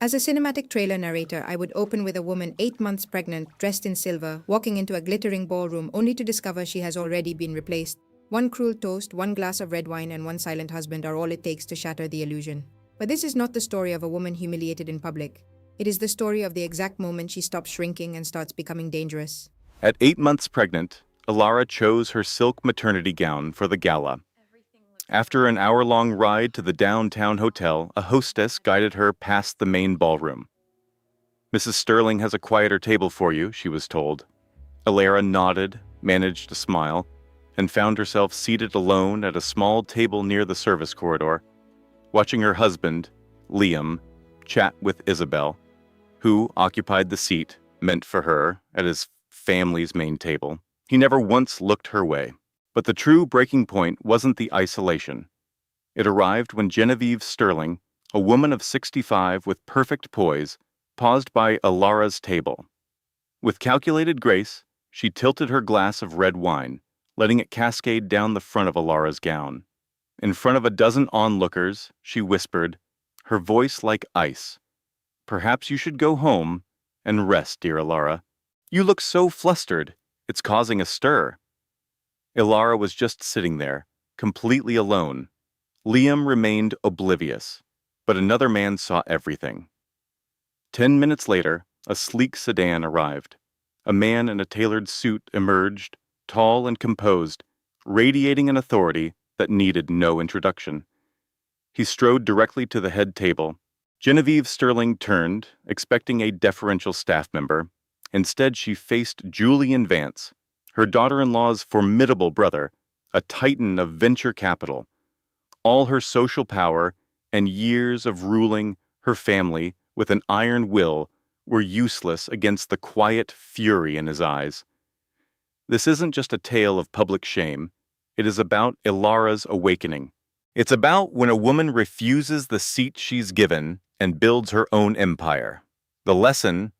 As a cinematic trailer narrator, I would open with a woman 8 months pregnant, dressed in silver, walking into a glittering ballroom only to discover she has already been replaced. One cruel toast, one glass of red wine, and one silent husband are all it takes to shatter the illusion. But this is not the story of a woman humiliated in public. It is the story of the exact moment she stops shrinking and starts becoming dangerous. At 8 months pregnant, Alara chose her silk maternity gown for the gala. After an hour-long ride to the downtown hotel, a hostess guided her past the main ballroom. "Mrs. Sterling has a quieter table for you," she was told. Alara nodded, managed a smile, and found herself seated alone at a small table near the service corridor, watching her husband, Liam, chat with Isabel, who occupied the seat meant for her at his family's main table. He never once looked her way. But the true breaking point wasn't the isolation. It arrived when Genevieve Sterling, a woman of 65 with perfect poise, paused by Alara's table. With calculated grace, she tilted her glass of red wine, letting it cascade down the front of Alara's gown. In front of a dozen onlookers, she whispered, her voice like ice, "Perhaps you should go home and rest, dear Alara. You look so flustered. It's causing a stir." Alara was just sitting there, completely alone. Liam remained oblivious, but another man saw everything. 10 minutes later, a sleek sedan arrived. A man in a tailored suit emerged, tall and composed, radiating an authority that needed no introduction. He strode directly to the head table. Genevieve Sterling turned, expecting a deferential staff member. Instead, she faced Julian Vance, her daughter-in-law's formidable brother, a titan of venture capital. All her social power and years of ruling her family with an iron will were useless against the quiet fury in his eyes. This isn't just a tale of public shame. It is about Alara's awakening. It's about when a woman refuses the seat she's given and builds her own empire. The lesson: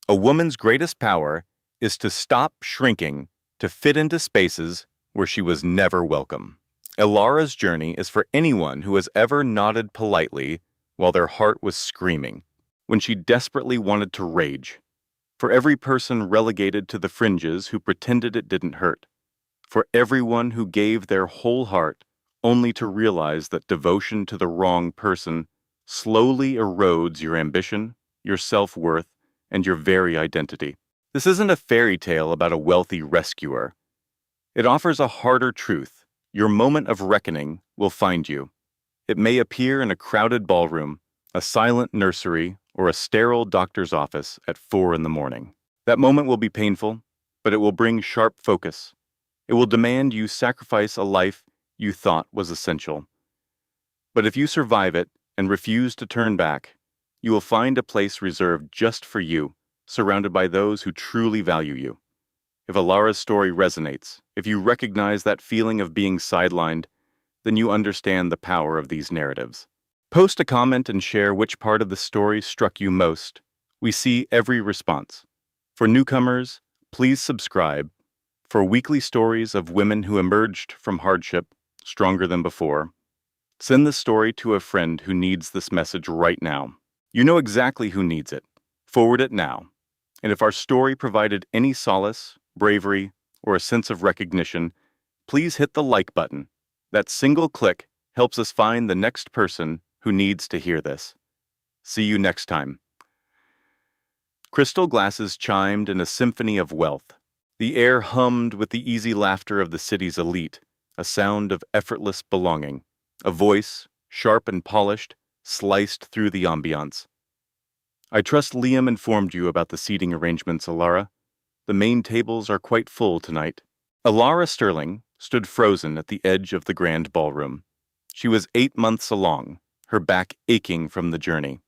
a woman's greatest power is to stop shrinking to fit into spaces where she was never welcome. Alara's journey is for anyone who has ever nodded politely while their heart was screaming, when she desperately wanted to rage. For every person relegated to the fringes who pretended it didn't hurt. For everyone who gave their whole heart only to realize that devotion to the wrong person slowly erodes your ambition, your self-worth, and your very identity. This isn't a fairy tale about a wealthy rescuer. It offers a harder truth. Your moment of reckoning will find you. It may appear in a crowded ballroom, a silent nursery, or a sterile doctor's office at 4 in the morning. That moment will be painful, but it will bring sharp focus. It will demand you sacrifice a life you thought was essential. But if you survive it and refuse to turn back, you will find a place reserved just for you, surrounded by those who truly value you. If Alara's story resonates, if you recognize that feeling of being sidelined, then you understand the power of these narratives. Post a comment and share which part of the story struck you most. We see every response. For newcomers, please subscribe. For weekly stories of women who emerged from hardship stronger than before, send this story to a friend who needs this message right now. You know exactly who needs it. Forward it now. And if our story provided any solace, bravery, or a sense of recognition, please hit the like button. That single click helps us find the next person who needs to hear this. See you next time. Crystal glasses chimed in a symphony of wealth. The air hummed with the easy laughter of the city's elite, a sound of effortless belonging. A voice, sharp and polished, sliced through the ambiance. "I trust Liam informed you about the seating arrangements, Alara. The main tables are quite full tonight." Alara Sterling stood frozen at the edge of the grand ballroom. She was 8 months along, her back aching from the journey.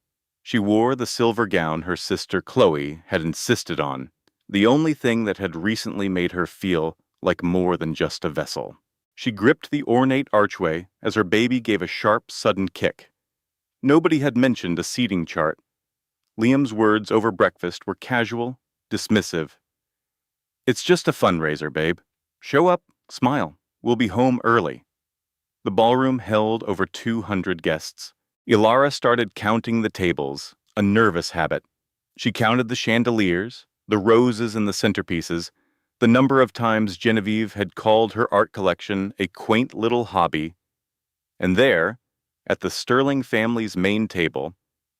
She wore the silver gown her sister Chloe had insisted on, the only thing that had recently made her feel like more than just a vessel. She gripped the ornate archway as her baby gave a sharp, sudden kick. Nobody had mentioned a seating chart. Liam's words over breakfast were casual, dismissive. "It's just a fundraiser, babe. Show up, smile. We'll be home early." The ballroom held over 200 guests. Alara started counting the tables, a nervous habit. She counted the chandeliers, the roses in the centerpieces, the number of times Genevieve had called her art collection a quaint little hobby. And there, at the Sterling family's main table,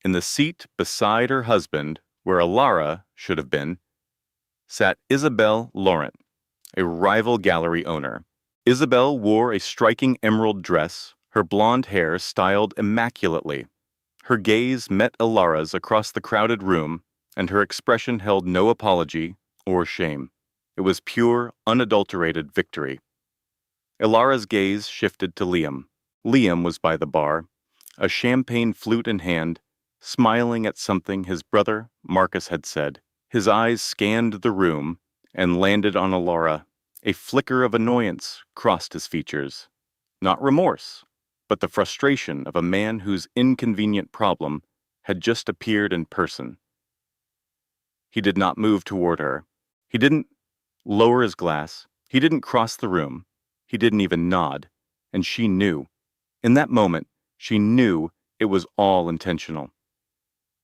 in the seat beside her husband, where Alara should have been, sat Isabel Laurent, a rival gallery owner. Isabel wore a striking emerald dress, her blonde hair styled immaculately. Her gaze met Alara's across the crowded room, and her expression held no apology or shame. It was pure, unadulterated victory. Alara's gaze shifted to Liam. Liam was by the bar, a champagne flute in hand, smiling at something his brother, Marcus, had said. His eyes scanned the room and landed on Alara. A flicker of annoyance crossed his features. Not remorse, but the frustration of a man whose inconvenient problem had just appeared in person. He did not move toward her. He didn't lower his glass. He didn't cross the room. He didn't even nod. And she knew. In that moment, she knew it was all intentional.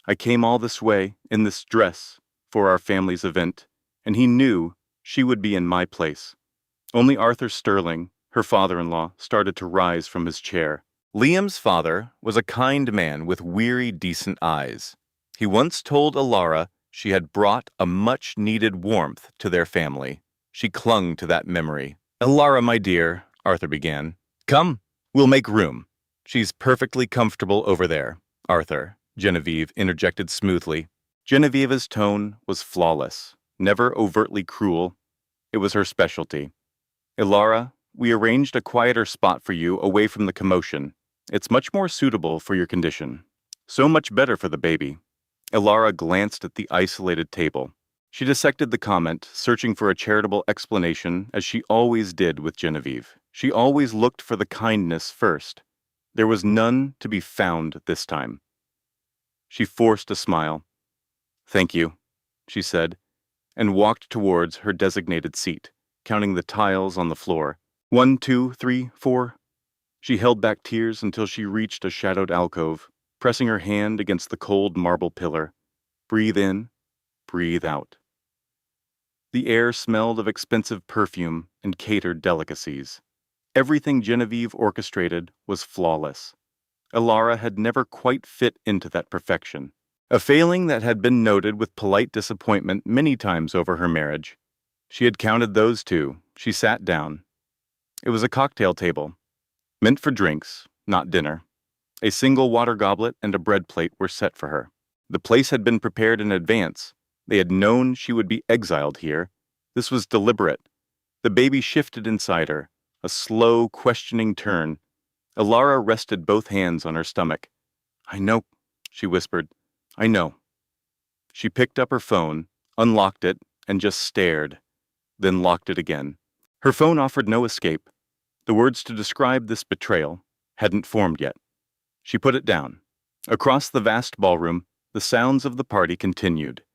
I came all this way, in this dress, for our family's event, and he knew she would be in my place. Only Arthur Sterling, her father-in-law, started to rise from his chair. Liam's father was a kind man with weary, decent eyes. He once told Alara she had brought a much-needed warmth to their family. She clung to that memory. "Alara, my dear," Arthur began. "Come, we'll make room. She's perfectly comfortable over there, Arthur," Genevieve interjected smoothly. Genevieve's tone was flawless, never overtly cruel. It was her specialty. "Alara, we arranged a quieter spot for you away from the commotion. It's much more suitable for your condition. So much better for the baby." Alara glanced at the isolated table. She dissected the comment, searching for a charitable explanation, as she always did with Genevieve. She always looked for the kindness first. There was none to be found this time. She forced a smile. "Thank you," she said, and walked towards her designated seat, counting the tiles on the floor. 1, 2, 3, 4. She held back tears until she reached a shadowed alcove, pressing her hand against the cold marble pillar. Breathe in, breathe out. The air smelled of expensive perfume and catered delicacies. Everything Genevieve orchestrated was flawless. Alara had never quite fit into that perfection, a failing that had been noted with polite disappointment many times over her marriage. She had counted those too. She sat down. It was a cocktail table, meant for drinks, not dinner. A single water goblet and a bread plate were set for her. The place had been prepared in advance. They had known she would be exiled here. This was deliberate. The baby shifted inside her, a slow, questioning turn. Alara rested both hands on her stomach. "I know," she whispered. "I know." She picked up her phone, unlocked it, and just stared, then locked it again. Her phone offered no escape. The words to describe this betrayal hadn't formed yet. She put it down. Across the vast ballroom, the sounds of the party continued.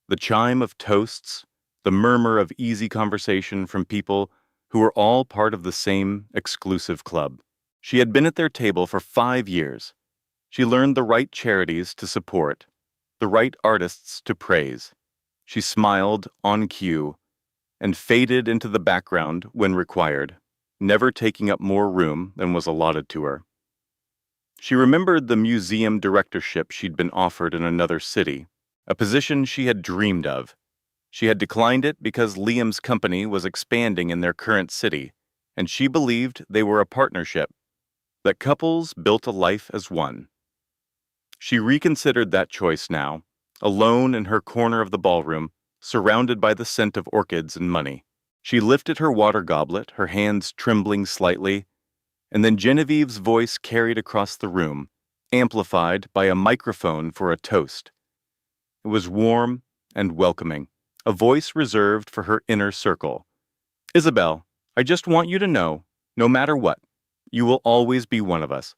The chime of toasts, the murmur of easy conversation from people who were all part of the same exclusive club. She had been at their table for 5 years. She learned the right charities to support, the right artists to praise. She smiled on cue and faded into the background when required, never taking up more room than was allotted to her. She remembered the museum directorship she'd been offered in another city, a position she had dreamed of. She had declined it because Liam's company was expanding in their current city, and she believed they were a partnership, that couples built a life as one. She reconsidered that choice now, alone in her corner of the ballroom, surrounded by the scent of orchids and money. She lifted her water goblet, her hands trembling slightly, and then Genevieve's voice carried across the room, amplified by a microphone for a toast. It was warm and welcoming, a voice reserved for her inner circle. "Isabel, I just want you to know, no matter what, you will always be one of us."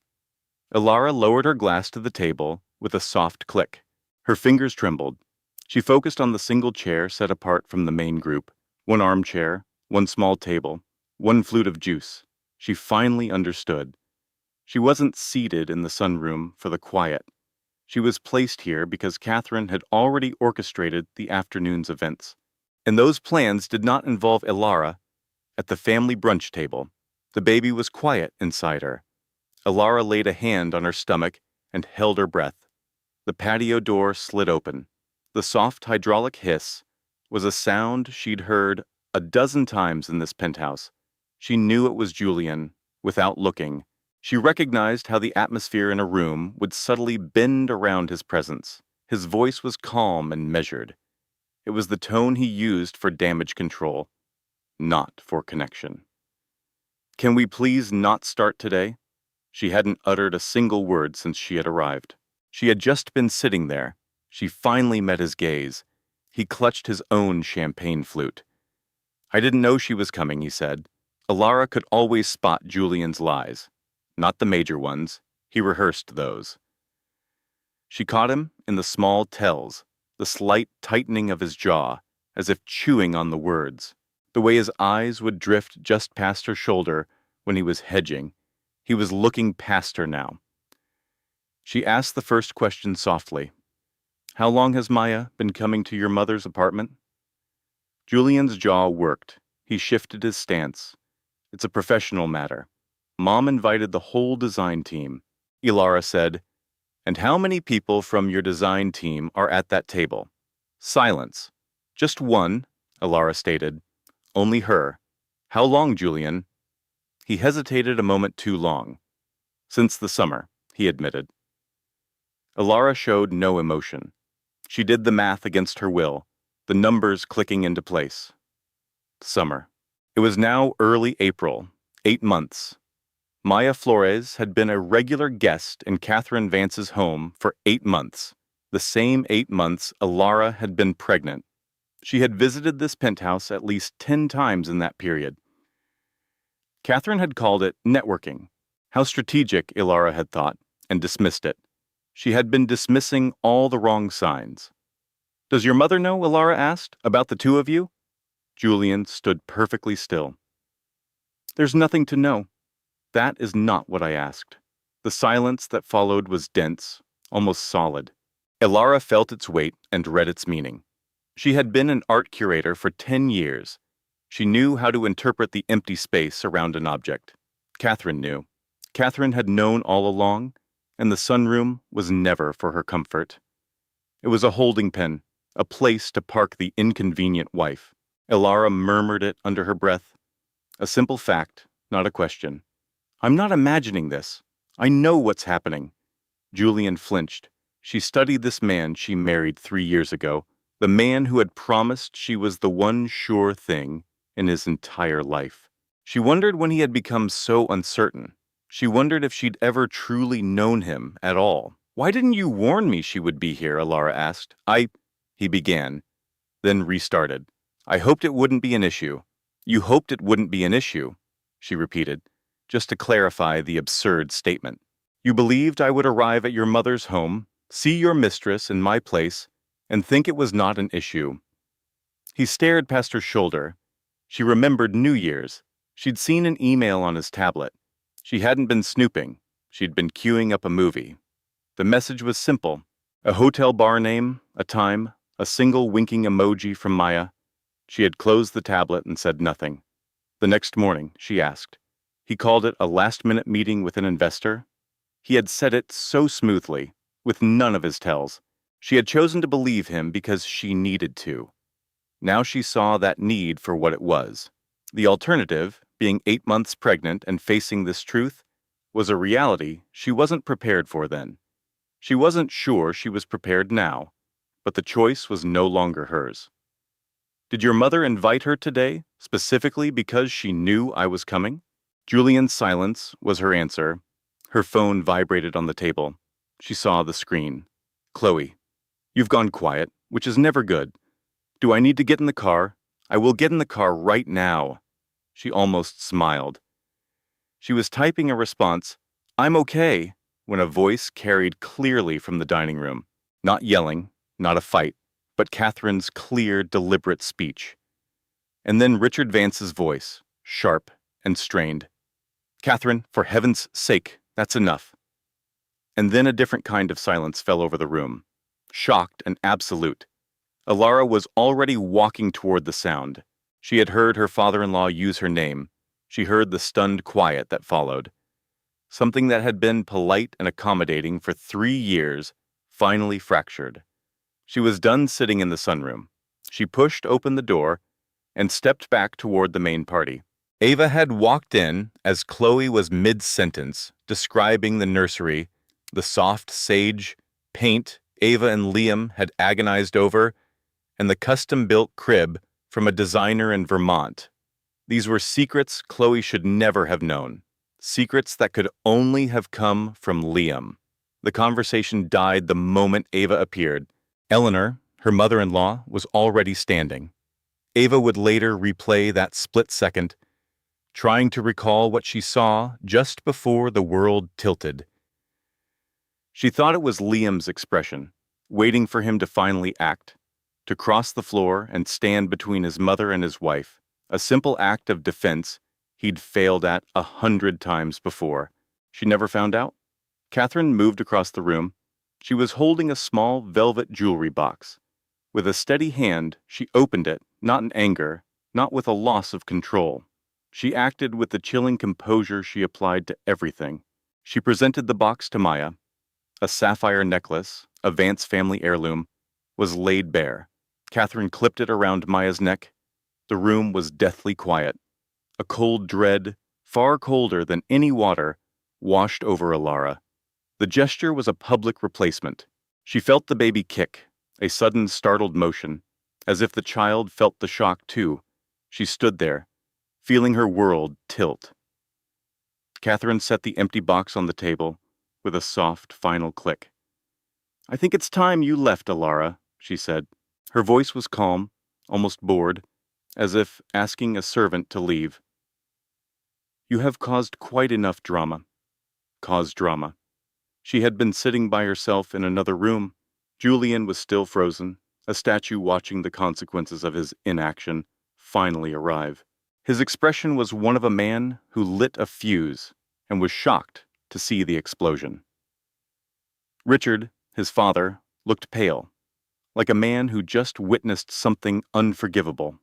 Alara lowered her glass to the table with a soft click. Her fingers trembled. She focused on the single chair set apart from the main group. One armchair, one small table, one flute of juice. She finally understood. She wasn't seated in the sunroom for the quiet. She was placed here because Catherine had already orchestrated the afternoon's events. And those plans did not involve Ilara. At the family brunch table, the baby was quiet inside her. Ilara laid a hand on her stomach and held her breath. The patio door slid open. The soft hydraulic hiss was a sound she'd heard a dozen times in this penthouse. She knew it was Julian without looking. She recognized how the atmosphere in a room would subtly bend around his presence. His voice was calm and measured. It was the tone he used for damage control, not for connection. "Can we please not start today?" She hadn't uttered a single word since she had arrived. She had just been sitting there. She finally met his gaze. He clutched his own champagne flute. "I didn't know she was coming," he said. Ilara could always spot Julian's lies. Not the major ones. He rehearsed those. She caught him in the small tells, the slight tightening of his jaw, as if chewing on the words, the way his eyes would drift just past her shoulder when he was hedging. He was looking past her now. She asked the first question softly. "How long has Maya been coming to your mother's apartment?" Julian's jaw worked. He shifted his stance. "It's a professional matter. Mom invited the whole design team." Ilara said, "And how many people from your design team are at that table?" Silence. "Just one," Ilara stated. "Only her. How long, Julian?" He hesitated a moment too long. "Since the summer," he admitted. Ilara showed no emotion. She did the math against her will, the numbers clicking into place. Summer. It was now early April, 8 months. Maya Flores had been a regular guest in Catherine Vance's home for 8 months, the same 8 months Ilara had been pregnant. She had visited this penthouse at least 10 times in that period. Catherine had called it networking. How strategic, Ilara had thought, and dismissed it. She had been dismissing all the wrong signs. "Does your mother know," Ilara asked, "about the two of you?" Julian stood perfectly still. "There's nothing to know." "That is not what I asked." The silence that followed was dense, almost solid. Ilara felt its weight and read its meaning. She had been an art curator for 10 years. She knew how to interpret the empty space around an object. Catherine knew. Catherine had known all along, and the sunroom was never for her comfort. It was a holding pen, a place to park the inconvenient wife. Ilara murmured it under her breath. A simple fact, not a question. "I'm not imagining this. I know what's happening." Julian flinched. She studied this man she married 3 years ago, the man who had promised she was the one sure thing in his entire life. She wondered when he had become so uncertain. She wondered if she'd ever truly known him at all. "Why didn't you warn me she would be here?" Ilara asked. He began, then restarted. "I hoped it wouldn't be an issue." "You hoped it wouldn't be an issue," she repeated, just to clarify the absurd statement. "You believed I would arrive at your mother's home, see your mistress in my place, and think it was not an issue." He stared past her shoulder. She remembered New Year's. She'd seen an email on his tablet. She hadn't been snooping. She'd been queuing up a movie. The message was simple. A hotel bar name, a time, a single winking emoji from Maya. She had closed the tablet and said nothing. The next morning, she asked. He called it a last-minute meeting with an investor. He had said it so smoothly, with none of his tells. She had chosen to believe him because she needed to. Now she saw that need for what it was. The alternative, being 8 months pregnant and facing this truth, was a reality she wasn't prepared for then. She wasn't sure she was prepared now, but the choice was no longer hers. "Did your mother invite her today, specifically because she knew I was coming?" Julian's silence was her answer. Her phone vibrated on the table. She saw the screen. "Chloe, you've gone quiet, which is never good. Do I need to get in the car? I will get in the car right now." She almost smiled. She was typing a response, "I'm okay," when a voice carried clearly from the dining room. Not yelling, not a fight, but Catherine's clear, deliberate speech. And then Richard Vance's voice, sharp and strained. "Catherine, for heaven's sake, that's enough." And then a different kind of silence fell over the room. Shocked and absolute. Alara was already walking toward the sound. She had heard her father-in-law use her name. She heard the stunned quiet that followed. Something that had been polite and accommodating for 3 years finally fractured. She was done sitting in the sunroom. She pushed open the door and stepped back toward the main party. Ava had walked in as Chloe was mid-sentence, describing the nursery, the soft sage paint Ava and Liam had agonized over, and the custom-built crib from a designer in Vermont. These were secrets Chloe should never have known. Secrets that could only have come from Liam. The conversation died the moment Ava appeared. Eleanor, her mother-in-law, was already standing. Ava would later replay that split second, trying to recall what she saw just before the world tilted. She thought it was Liam's expression, waiting for him to finally act, to cross the floor and stand between his mother and his wife, a simple act of defense he'd failed at 100 times before. She never found out. Catherine moved across the room. She was holding a small velvet jewelry box. With a steady hand, she opened it, not in anger, not with a loss of control. She acted with the chilling composure she applied to everything. She presented the box to Maya. A sapphire necklace, a Vance family heirloom, was laid bare. Catherine clipped it around Maya's neck. The room was deathly quiet. A cold dread, far colder than any water, washed over Alara. The gesture was a public replacement. She felt the baby kick, a sudden startled motion, as if the child felt the shock too. She stood there, feeling her world tilt. Catherine set the empty box on the table with a soft, final click. "I think it's time you left, Alara," she said. Her voice was calm, almost bored, as if asking a servant to leave. "You have caused quite enough drama." Caused drama. She had been sitting by herself in another room. Julian was still frozen, a statue watching the consequences of his inaction finally arrive. His expression was one of a man who lit a fuse and was shocked to see the explosion. Richard, his father, looked pale, like a man who just witnessed something unforgivable.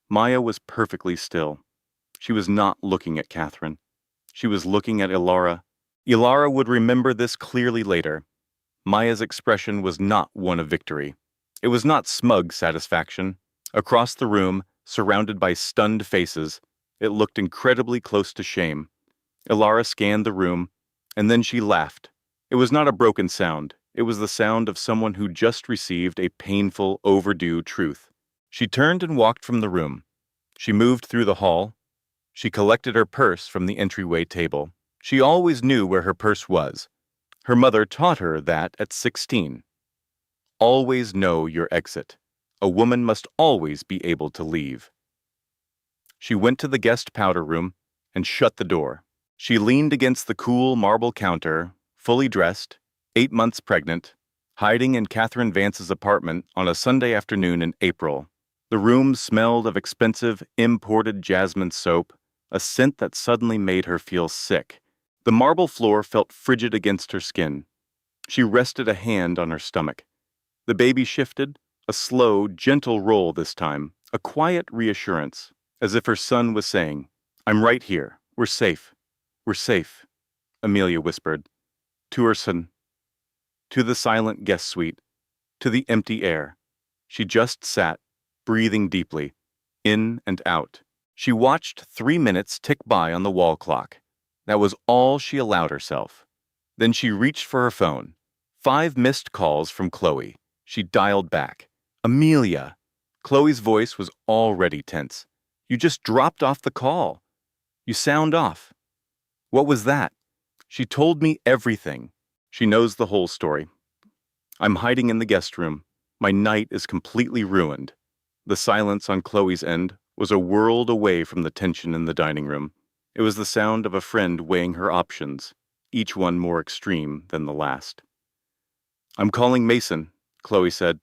Maya was perfectly still. She was not looking at Catherine. She was looking at Ilara. Ilara would remember this clearly later. Maya's expression was not one of victory. It was not smug satisfaction. Across the room, surrounded by stunned faces, it looked incredibly close to shame. Ilara scanned the room, and then she laughed. It was not a broken sound. It was the sound of someone who just received a painful, overdue truth. She turned and walked from the room. She moved through the hall. She collected her purse from the entryway table. She always knew where her purse was. Her mother taught her that at 16. Always know your exit. A woman must always be able to leave. She went to the guest powder room and shut the door. She leaned against the cool marble counter, fully dressed, 8 months pregnant, hiding in Catherine Vance's apartment on a Sunday afternoon in April. The room smelled of expensive, imported jasmine soap, a scent that suddenly made her feel sick. The marble floor felt frigid against her skin. She rested a hand on her stomach. The baby shifted, a slow, gentle roll this time, a quiet reassurance, as if her son was saying, "I'm right here. We're safe. We're safe," Amelia whispered. To her son, to the silent guest suite, to the empty air. She just sat, breathing deeply, in and out. She watched 3 minutes tick by on the wall clock. That was all she allowed herself. Then she reached for her phone. 5 missed calls from Chloe. She dialed back. "Amelia." Chloe's voice was already tense. "You just dropped off the call. You sound off." "What was that?" "She told me everything." She knows the whole story. "I'm hiding in the guest room. My night is completely ruined." The silence on Chloe's end was a world away from the tension in the dining room. It was the sound of a friend weighing her options, each one more extreme than the last. "I'm calling Mason," Chloe said.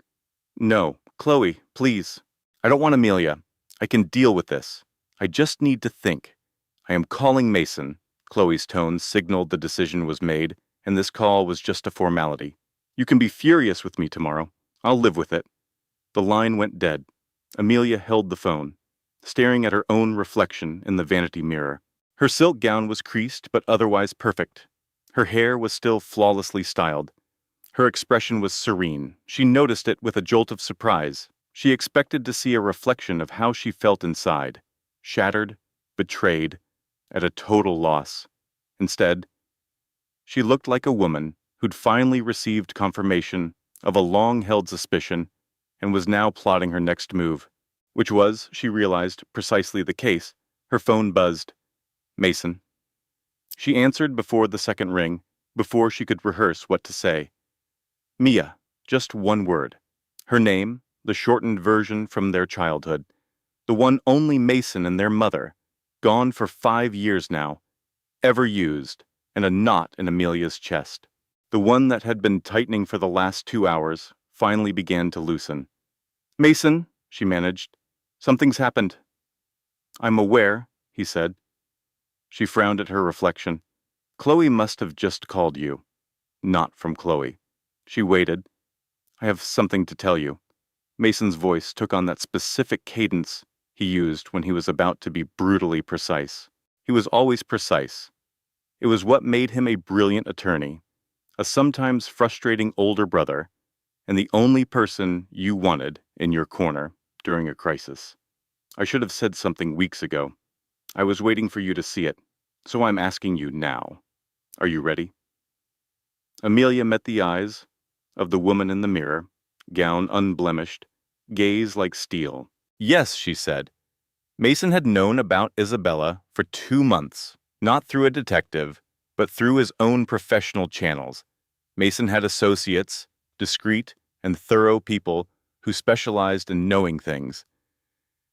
"No, Chloe, please. I don't want Amelia. I can deal with this. I just need to think. I am calling Mason." Chloe's tone signaled the decision was made, and this call was just a formality. You can be furious with me tomorrow. I'll live with it. The line went dead. Amelia held the phone, staring at her own reflection in the vanity mirror. Her silk gown was creased but otherwise perfect. Her hair was still flawlessly styled. Her expression was serene. She noticed it with a jolt of surprise. She expected to see a reflection of how she felt inside, shattered, betrayed, at a total loss. Instead, she looked like a woman who'd finally received confirmation of a long-held suspicion and was now plotting her next move, which was, she realized, precisely the case. Her phone buzzed. Mason. She answered before the second ring, before she could rehearse what to say. Mia, just one word. Her name, the shortened version from their childhood. The one only Mason and their mother, gone for 5 years now, ever used, and a knot in Amelia's chest. The one that had been tightening for the last 2 hours finally began to loosen. Mason, she managed. Something's happened. I'm aware, he said. She frowned at her reflection. Chloe must have just called you. Not from Chloe. She waited. I have something to tell you. Mason's voice took on that specific cadence he used when he was about to be brutally precise. He was always precise. It was what made him a brilliant attorney, a sometimes frustrating older brother, and the only person you wanted in your corner during a crisis. I should have said something weeks ago. I was waiting for you to see it, so I'm asking you now. Are you ready? Amelia met the eyes of the woman in the mirror, gown unblemished, gaze like steel. Yes, she said. Mason had known about Isabella for 2 months, not through a detective, but through his own professional channels. Mason had associates, discreet and thorough people who specialized in knowing things.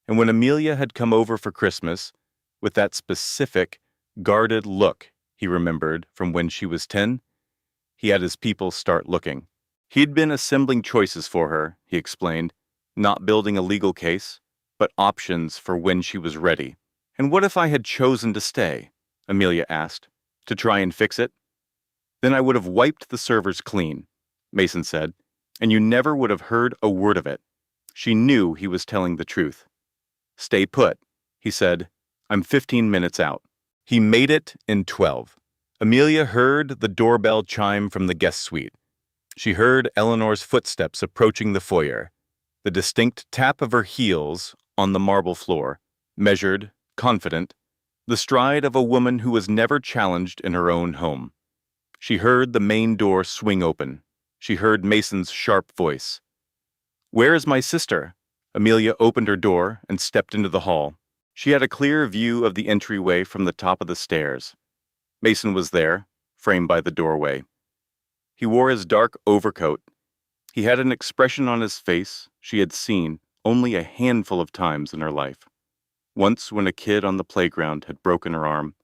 And when Amelia had come over for Christmas, with that specific, guarded look he remembered from when she was 10, he had his people start looking. He'd been assembling choices for her, he explained, not building a legal case, but options for when she was ready. And what if I had chosen to stay? Amelia asked. To try and fix it? Then I would have wiped the servers clean, Mason said, and you never would have heard a word of it. She knew he was telling the truth. Stay put, he said. I'm 15 minutes out. He made it in 12. Amelia heard the doorbell chime from the guest suite. She heard Eleanor's footsteps approaching the foyer, the distinct tap of her heels on the marble floor, measured, confident, the stride of a woman who was never challenged in her own home. She heard the main door swing open. She heard Mason's sharp voice. Where is my sister? Amelia opened her door and stepped into the hall. She had a clear view of the entryway from the top of the stairs. Mason was there, framed by the doorway. He wore his dark overcoat. He had an expression on his face she had seen only a handful of times in her life. Once when a kid on the playground had broken her arm.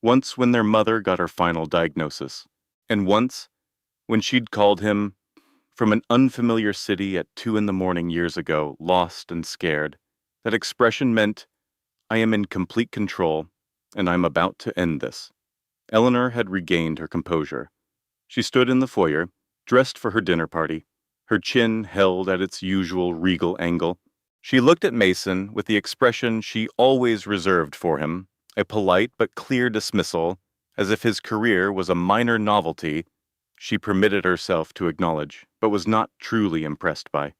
Once when their mother got her final diagnosis. And once when she'd called him from an unfamiliar city at 2 a.m. years ago, lost and scared. That expression meant, I am in complete control, and I'm about to end this. Eleanor had regained her composure. She stood in the foyer, dressed for her dinner party, her chin held at its usual regal angle. She looked at Mason with the expression she always reserved for him, a polite but clear dismissal, as if his career was a minor novelty she permitted herself to acknowledge, but was not truly impressed by.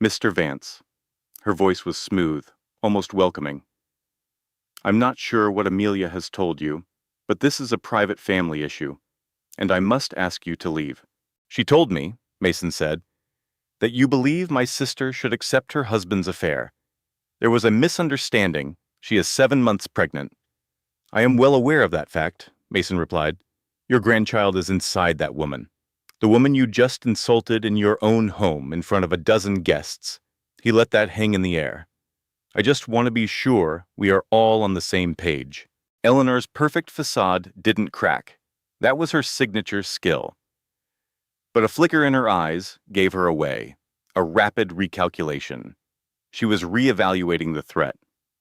Mr. Vance. Her voice was smooth, almost welcoming. I'm not sure what Amelia has told you, but this is a private family issue, and I must ask you to leave. She told me, Mason said, that you believe my sister should accept her husband's affair. There was a misunderstanding. She is 7 months pregnant. I am well aware of that fact, Mason replied. Your grandchild is inside that woman. The woman you just insulted in your own home in front of a dozen guests. He let that hang in the air. I just want to be sure we are all on the same page. Eleanor's perfect facade didn't crack. That was her signature skill. But a flicker in her eyes gave her away, a rapid recalculation. She was reevaluating the threat.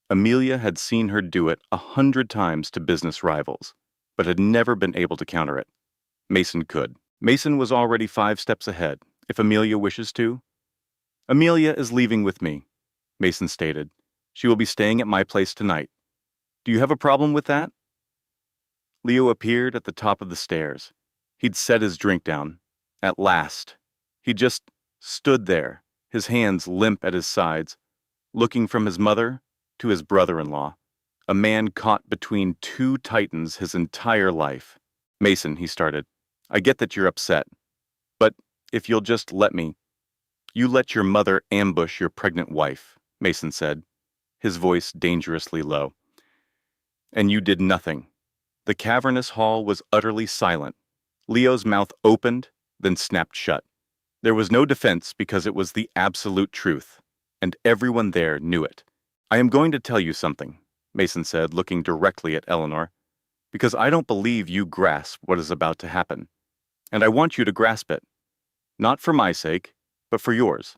Amelia had seen her do it 100 times to business rivals, but had never been able to counter it. Mason could. Mason was already 5 steps ahead, if Amelia wishes to. Amelia is leaving with me, Mason stated. She will be staying at my place tonight. Do you have a problem with that? Leo appeared at the top of the stairs. He'd set his drink down. At last. He just stood there, his hands limp at his sides, looking from his mother to his brother-in-law, a man caught between two titans his entire life. Mason, he started, I get that you're upset, but if you'll just let me. You let your mother ambush your pregnant wife, Mason said, his voice dangerously low. And you did nothing. The cavernous hall was utterly silent. Leo's mouth opened, then snapped shut. There was no defense because it was the absolute truth, and everyone there knew it. I am going to tell you something, Mason said, looking directly at Eleanor, because I don't believe you grasp what is about to happen, and I want you to grasp it. Not for my sake, but for yours.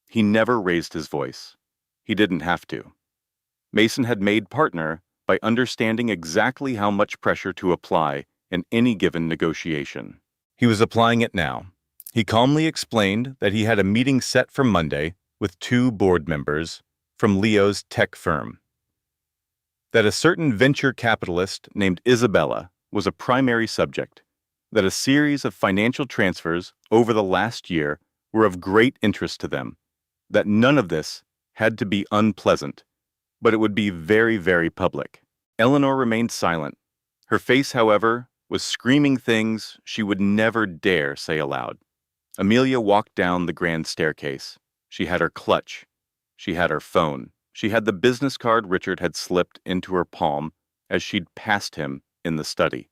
He never raised his voice. He didn't have to. Mason had made partner by understanding exactly how much pressure to apply in any given negotiation. He was applying it now. He calmly explained that he had a meeting set for Monday with 2 board members from Leo's tech firm. That a certain venture capitalist named Isabella was a primary subject. That a series of financial transfers over the last year were of great interest to them. That none of this had to be unpleasant, but it would be very, very public. Eleanor remained silent. Her face, however, was screaming things she would never dare say aloud. Amelia walked down the grand staircase. She had her clutch. She had her phone. She had the business card Richard had slipped into her palm as she'd passed him in the study.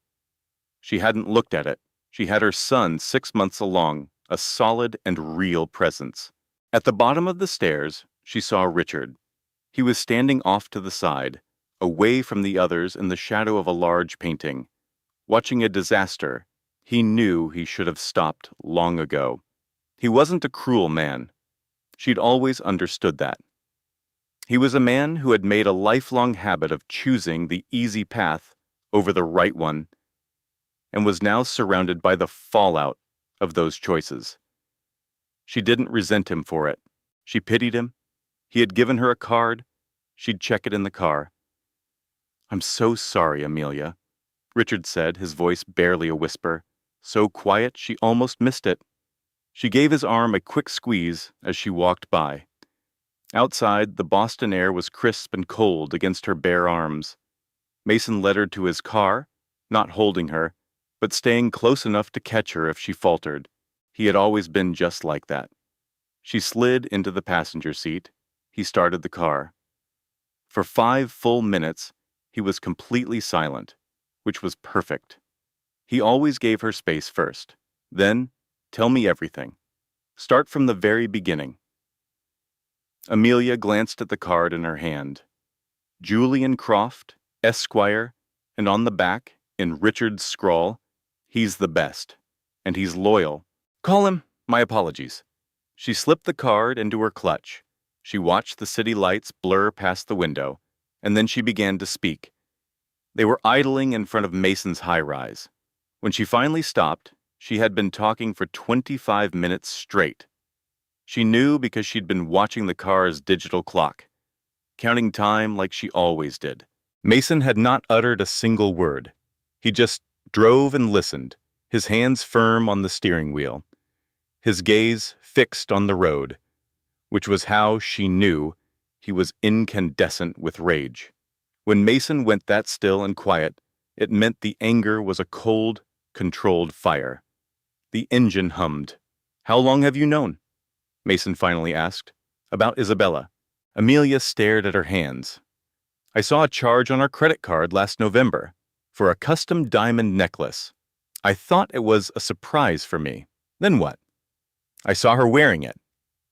She hadn't looked at it. She had her son 6 months along, a solid and real presence. At the bottom of the stairs, she saw Richard. He was standing off to the side, away from the others in the shadow of a large painting. Watching a disaster, he knew he should have stopped long ago. He wasn't a cruel man. She'd always understood that. He was a man who had made a lifelong habit of choosing the easy path over the right one, and was now surrounded by the fallout of those choices. She didn't resent him for it. She pitied him. He had given her a card. She'd check it in the car. I'm so sorry, Amelia, Richard said, his voice barely a whisper, so quiet she almost missed it. She gave his arm a quick squeeze as she walked by. Outside, the Boston air was crisp and cold against her bare arms. Mason led her to his car, not holding her, but staying close enough to catch her if she faltered. He had always been just like that. She slid into the passenger seat. He started the car. For 5 full minutes, he was completely silent, which was perfect. He always gave her space first. Then, tell me everything. Start from the very beginning. Amelia glanced at the card in her hand. Julian Croft, Esquire, and on the back, in Richard's scrawl, he's the best, and he's loyal. Call him, my apologies. She slipped the card into her clutch. She watched the city lights blur past the window, and then she began to speak. They were idling in front of Mason's high-rise. When she finally stopped, she had been talking for 25 minutes straight. She knew because she'd been watching the car's digital clock, counting time like she always did. Mason had not uttered a single word. He just drove and listened, his hands firm on the steering wheel, his gaze fixed on the road, which was how she knew he was incandescent with rage. When Mason went that still and quiet, it meant the anger was a cold, controlled fire. The engine hummed. How long have you known? Mason finally asked. About Isabella. Amelia stared at her hands. I saw a charge on our credit card last November for a custom diamond necklace. I thought it was a surprise for me. Then what? I saw her wearing it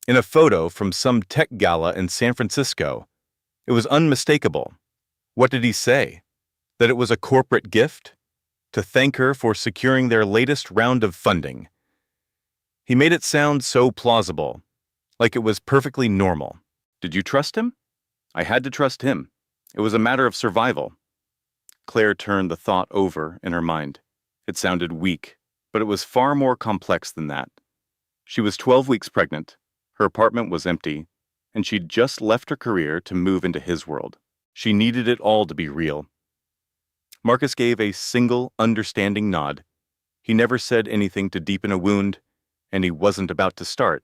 in a photo from some tech gala in San Francisco. It was unmistakable. What did he say? That it was a corporate gift? To thank her for securing their latest round of funding. He made it sound so plausible, like it was perfectly normal. Did you trust him? I had to trust him. It was a matter of survival. Claire turned the thought over in her mind. It sounded weak, but it was far more complex than that. She was 12 weeks pregnant, her apartment was empty, and she'd just left her career to move into his world. She needed it all to be real. Marcus gave a single, understanding nod. He never said anything to deepen a wound, and he wasn't about to start.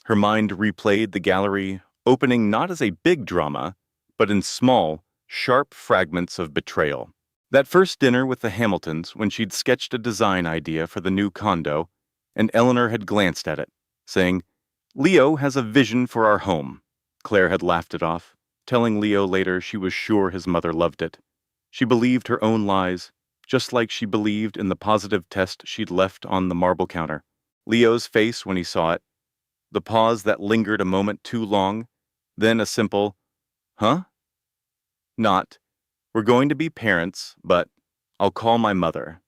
Her mind replayed the gallery, opening not as a big drama, but in small, sharp fragments of betrayal. That first dinner with the Hamiltons, when she'd sketched a design idea for the new condo, and Eleanor had glanced at it, saying, "Leo has a vision for our home." Claire had laughed it off, telling Leo later she was sure his mother loved it. She believed her own lies, just like she believed in the positive test she'd left on the marble counter. Leo's face when he saw it, the pause that lingered a moment too long, then a simple, "Huh?" Not, "We're going to be parents, but I'll call my mother."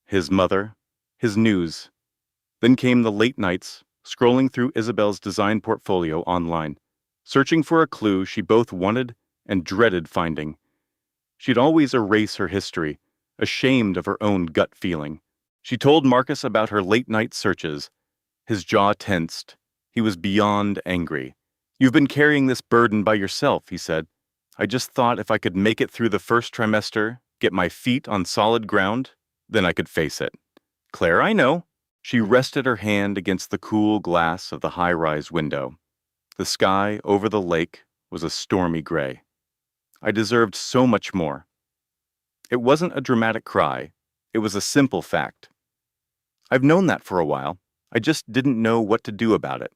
His mother, his news. Then came the late nights, scrolling through Isabel's design portfolio online, searching for a clue she both wanted and dreaded finding. She'd always erase her history, ashamed of her own gut feeling. She told Marcus about her late-night searches. His jaw tensed. He was beyond angry. "You've been carrying this burden by yourself," he said. "I just thought if I could make it through the first trimester, get my feet on solid ground, then I could face it." "Claire, I know." She rested her hand against the cool glass of the high-rise window. The sky over the lake was a stormy gray. "I deserved so much more." It wasn't a dramatic cry. It was a simple fact. "I've known that for a while. I just didn't know what to do about it."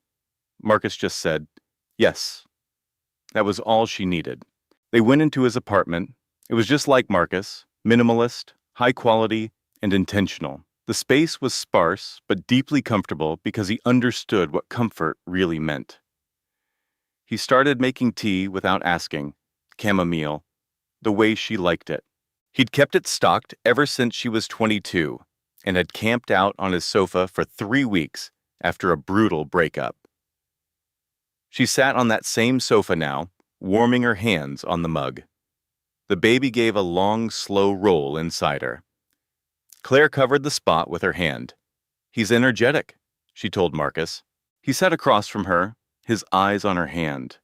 Marcus just said, "Yes." That was all she needed. They went into his apartment. It was just like Marcus, minimalist, high quality, and intentional. The space was sparse, but deeply comfortable because he understood what comfort really meant. He started making tea without asking, chamomile, the way she liked it. He'd kept it stocked ever since she was 22 and had camped out on his sofa for 3 weeks after a brutal breakup. She sat on that same sofa now, warming her hands on the mug. The baby gave a long, slow roll inside her. Claire covered the spot with her hand. "He's energetic," she told Marcus. He sat across from her, his eyes on her hand.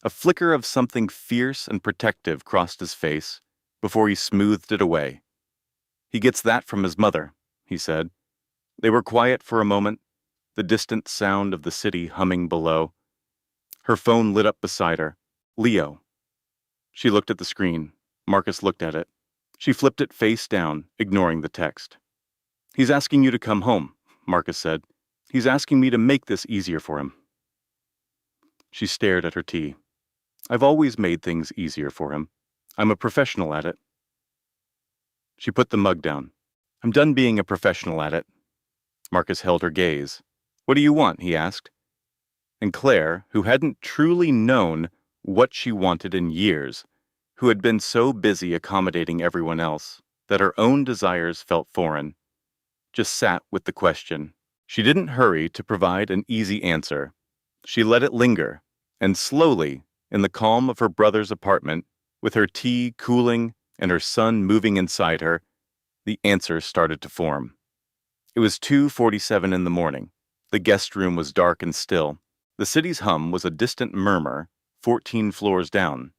A flicker of something fierce and protective crossed his face before he smoothed it away. "He gets that from his mother," he said. They were quiet for a moment, the distant sound of the city humming below. Her phone lit up beside her. "Leo." She looked at the screen. Marcus looked at it. She flipped it face down, ignoring the text. "He's asking you to come home," Marcus said. "He's asking me to make this easier for him." She stared at her tea. "I've always made things easier for him. I'm a professional at it." She put the mug down. "I'm done being a professional at it." Marcus held her gaze. "What do you want?" he asked. And Claire, who hadn't truly known what she wanted in years, who had been so busy accommodating everyone else that her own desires felt foreign, just sat with the question. She didn't hurry to provide an easy answer. She let it linger, and slowly, in the calm of her brother's apartment, with her tea cooling and her son moving inside her, the answer started to form. It was 2:47 in the morning. The guest room was dark and still. The city's hum was a distant murmur, 14 floors down.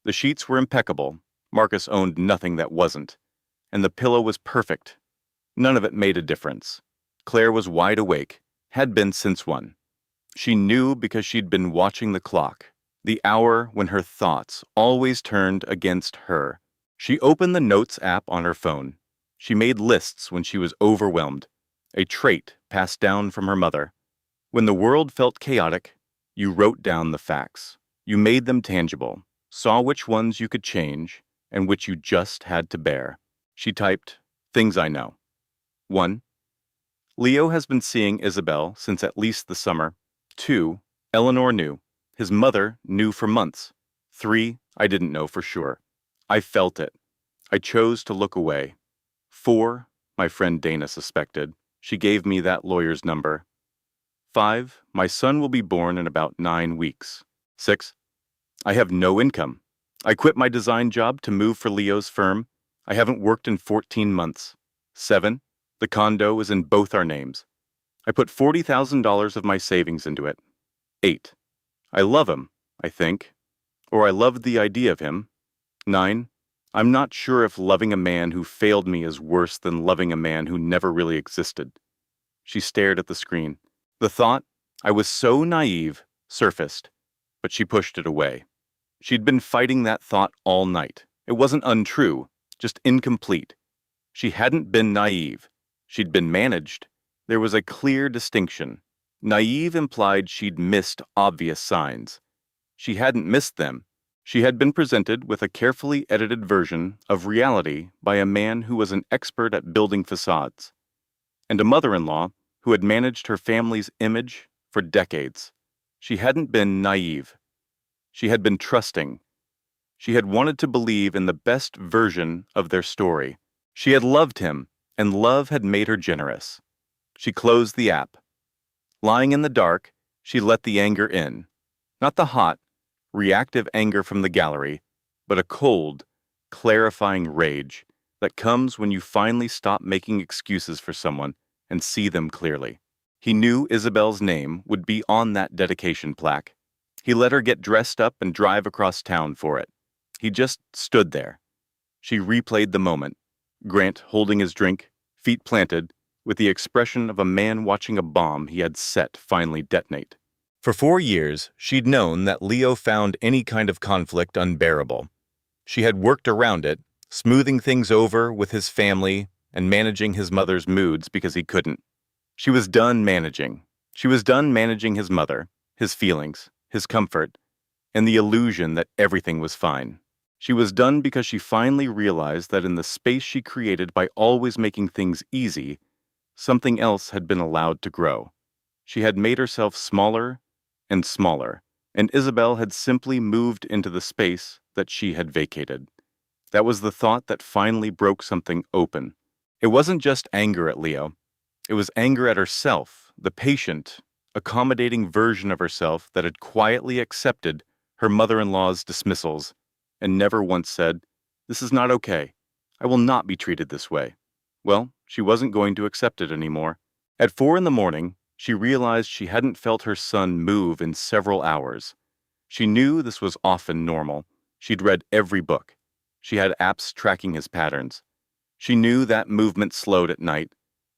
The sheets were impeccable. Marcus owned nothing that wasn't. And the pillow was perfect. None of it made a difference. Claire was wide awake, had been since one. She knew because she'd been watching the clock, the hour when her thoughts always turned against her. She opened the Notes app on her phone. She made lists when she was overwhelmed, a trait passed down from her mother. When the world felt chaotic, you wrote down the facts. You made them tangible, saw which ones you could change and which you just had to bear. She typed, "Things I know." 1. Leo has been seeing Isabel since at least the summer. 2. Eleanor knew. His mother knew for months. 3. I didn't know for sure. I felt it. I chose to look away. 4. My friend Dana suspected. She gave me that lawyer's number. 5. My son will be born in about 9 weeks. 6. I have no income. I quit my design job to move for Leo's firm. I haven't worked in 14 months. 7. The condo is in both our names. I put $40,000 of my savings into it. 8. I love him, I think. Or I love the idea of him. 9. I'm not sure if loving a man who failed me is worse than loving a man who never really existed. She stared at the screen. The thought, I was so naive, surfaced, but she pushed it away. She'd been fighting that thought all night. It wasn't untrue, just incomplete. She hadn't been naive. She'd been managed. There was a clear distinction. Naive implied she'd missed obvious signs. She hadn't missed them. She had been presented with a carefully edited version of reality by a man who was an expert at building facades, and a mother-in-law who had managed her family's image for decades. She hadn't been naive. She had been trusting. She had wanted to believe in the best version of their story. She had loved him, and love had made her generous. She closed the app. Lying in the dark, she let the anger in. Not the hot, reactive anger from the gallery, but a cold, clarifying rage that comes when you finally stop making excuses for someone and see them clearly. He knew Isabel's name would be on that dedication plaque. He let her get dressed up and drive across town for it. He just stood there. She replayed the moment, Grant holding his drink, feet planted, with the expression of a man watching a bomb he had set finally detonate. For 4 years, she'd known that Leo found any kind of conflict unbearable. She had worked around it, smoothing things over with his family and managing his mother's moods because he couldn't. She was done managing. She was done managing his mother, his feelings, his comfort, and the illusion that everything was fine. She was done because she finally realized that in the space she created by always making things easy, something else had been allowed to grow. She had made herself smaller and smaller, and Isabel had simply moved into the space that she had vacated. That was the thought that finally broke something open. It wasn't just anger at Leo. It was anger at herself, the patient, accommodating version of herself that had quietly accepted her mother-in-law's dismissals and never once said, "This is not okay. I will not be treated this way." Well, she wasn't going to accept it anymore. At 4 in the morning, she realized she hadn't felt her son move in several hours. She knew this was often normal. She'd read every book. She had apps tracking his patterns. She knew that movement slowed at night,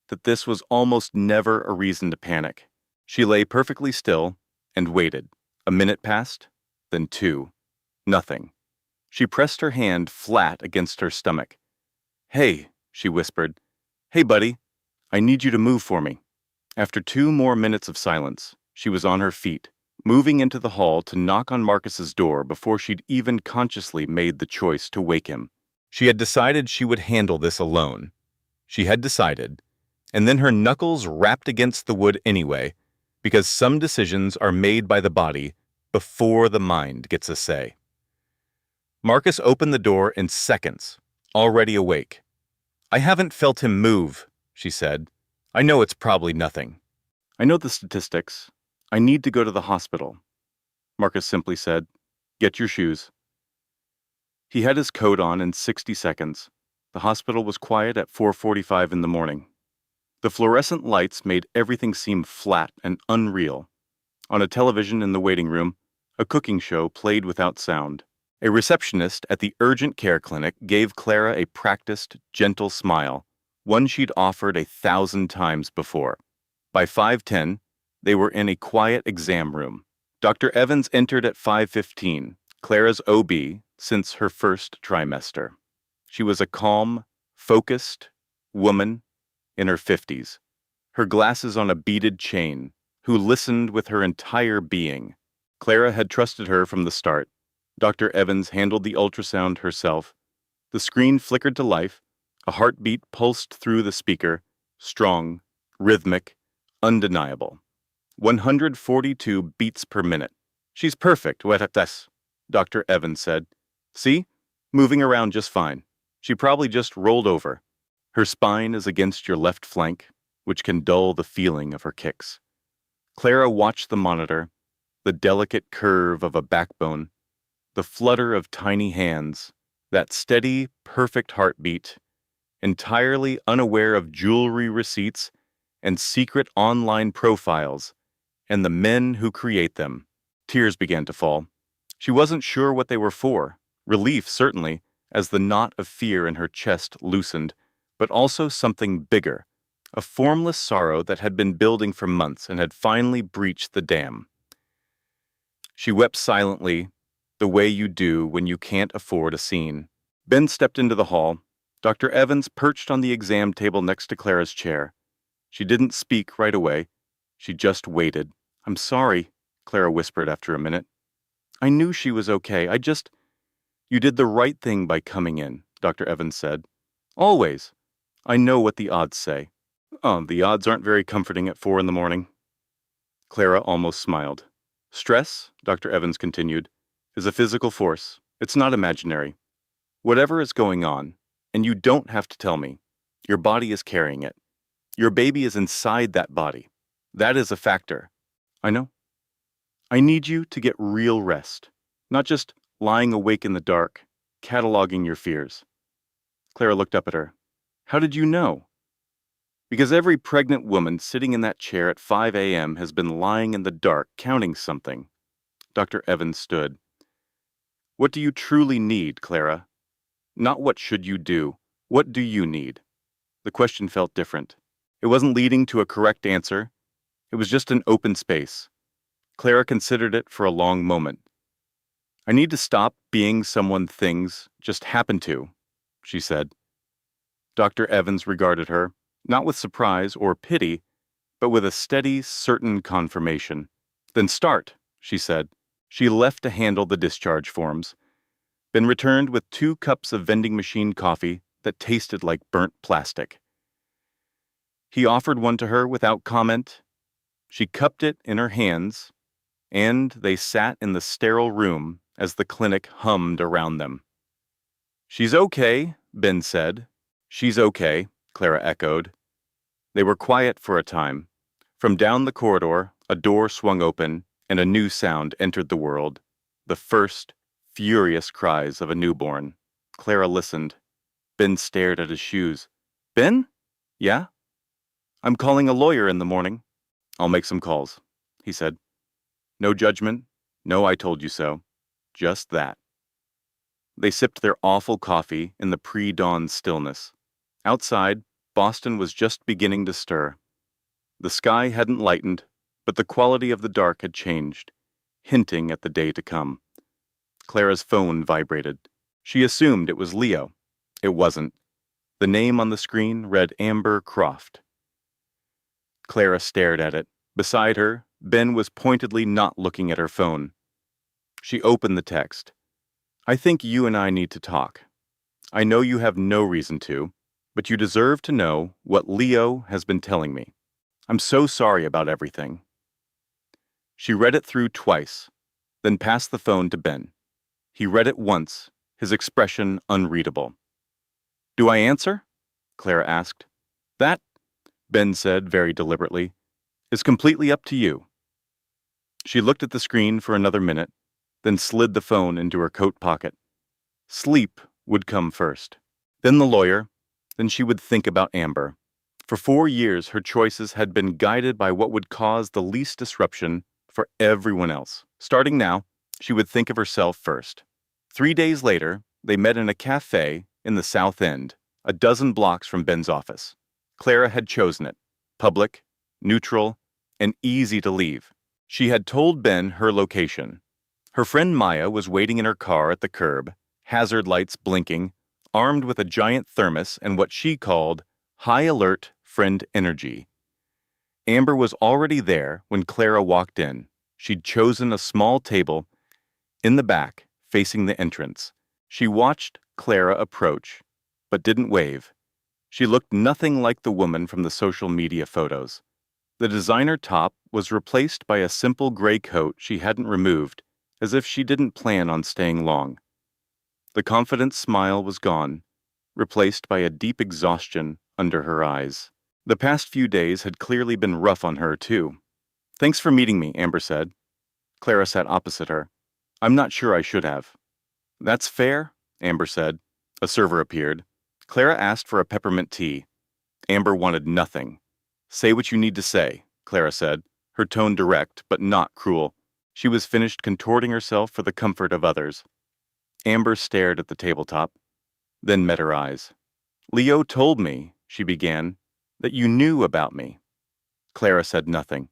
that this was almost never a reason to panic. She lay perfectly still and waited. A minute passed, then 2. Nothing. She pressed her hand flat against her stomach. "Hey," she whispered. "Hey, buddy, I need you to move for me." After 2 more minutes of silence, she was on her feet, moving into the hall to knock on Marcus's door before she'd even consciously made the choice to wake him. She had decided she would handle this alone. She had decided, and then her knuckles rapped against the wood anyway, because some decisions are made by the body before the mind gets a say. Marcus opened the door in seconds, already awake. "I haven't felt him move," she said. "I know it's probably nothing. I know the statistics. I need to go to the hospital." Marcus simply said, "Get your shoes." He had his coat on in 60 seconds. The hospital was quiet at 4:45 in the morning. The fluorescent lights made everything seem flat and unreal. On a television in the waiting room, a cooking show played without sound. A receptionist at the urgent care clinic gave Clara a practiced, gentle smile, one she'd offered 1,000 times before. By 5:10, they were in a quiet exam room. Dr. Evans entered at 5:15, Clara's OB since her first trimester. She was a calm, focused woman in her 50s, her glasses on a beaded chain, who listened with her entire being. Clara had trusted her from the start. Dr. Evans handled the ultrasound herself. The screen flickered to life. A heartbeat pulsed through the speaker, strong, rhythmic, undeniable. 142 beats per minute. "She's perfect, what at this," Dr. Evans said. "See? Moving around just fine. She probably just rolled over. Her spine is against your left flank, which can dull the feeling of her kicks." Clara watched the monitor, the delicate curve of a backbone, the flutter of tiny hands, that steady, perfect heartbeat, entirely unaware of jewelry receipts and secret online profiles and the men who create them. Tears began to fall. She wasn't sure what they were for. Relief, certainly, as the knot of fear in her chest loosened, but also something bigger, a formless sorrow that had been building for months and had finally breached the dam. She wept silently, the way you do when you can't afford a scene. Ben stepped into the hall. Dr. Evans perched on the exam table next to Clara's chair. She didn't speak right away. She just waited. "I'm sorry," Clara whispered after a minute. "I knew she was okay. You did the right thing by coming in," Dr. Evans said. "Always. I know what the odds say." "Oh, the odds aren't very comforting at 4 in the morning." Clara almost smiled. "Stress," Dr. Evans continued, "is a physical force. It's not imaginary. Whatever is going on, and you don't have to tell me, your body is carrying it. Your baby is inside that body. That is a factor." "I know. I need you to get real rest, not just lying awake in the dark, cataloging your fears." Clara looked up at her. "How did you know?" "Because every pregnant woman sitting in that chair at 5 a.m. has been lying in the dark, counting something." Dr. Evans stood. "What do you truly need, Clara? Not what should you do. What do you need?" The question felt different. It wasn't leading to a correct answer. It was just an open space. Clara considered it for a long moment. "I need to stop being someone things just happen to," she said. Dr. Evans regarded her, not with surprise or pity, but with a steady, certain confirmation. "Then start," she said. She left to handle the discharge forms. Ben returned with 2 cups of vending machine coffee that tasted like burnt plastic. He offered one to her without comment. She cupped it in her hands, and they sat in the sterile room as the clinic hummed around them. "She's okay," Ben said. "She's okay," Clara echoed. They were quiet for a time. From down the corridor, a door swung open, and a new sound entered the world. The first, furious cries of a newborn. Clara listened. Ben stared at his shoes. "Ben? Yeah? I'm calling a lawyer in the morning." "I'll make some calls," he said. No judgment, no "I told you so." Just that. They sipped their awful coffee in the pre-dawn stillness. Outside, Boston was just beginning to stir. The sky hadn't lightened, but the quality of the dark had changed, hinting at the day to come. Clara's phone vibrated. She assumed it was Leo. It wasn't. The name on the screen read Amber Croft. Clara stared at it. Beside her, Ben was pointedly not looking at her phone. She opened the text. "I think you and I need to talk. I know you have no reason to, but you deserve to know what Leo has been telling me. I'm so sorry about everything." She read it through twice, then passed the phone to Ben. He read it once, his expression unreadable. "Do I answer?" Clara asked. "That," Ben said very deliberately, "is completely up to you." She looked at the screen for another minute, then slid the phone into her coat pocket. Sleep would come first. Then the lawyer. Then she would think about Amber. For 4 years, her choices had been guided by what would cause the least disruption for everyone else. Starting now, she would think of herself first. 3 days later, they met in a cafe in the South End, a dozen blocks from Ben's office. Clara had chosen it. Public, neutral, and easy to leave. She had told Ben her location. Her friend Maya was waiting in her car at the curb, hazard lights blinking, armed with a giant thermos and what she called high alert friend energy. Amber was already there when Clara walked in. She'd chosen a small table in the back, facing the entrance. She watched Clara approach, but didn't wave. She looked nothing like the woman from the social media photos. The designer top was replaced by a simple gray coat she hadn't removed, as if she didn't plan on staying long. The confident smile was gone, replaced by a deep exhaustion under her eyes. The past few days had clearly been rough on her, too. "Thanks for meeting me," Amber said. Clara sat opposite her. "I'm not sure I should have." "That's fair," Amber said. A server appeared. Clara asked for a peppermint tea. Amber wanted nothing. Say what you need to say, Clara said, her tone direct but not cruel. She was finished contorting herself for the comfort of others. Amber stared at the tabletop, then met her eyes. Leo told me, she began, that you knew about me. Clara said nothing.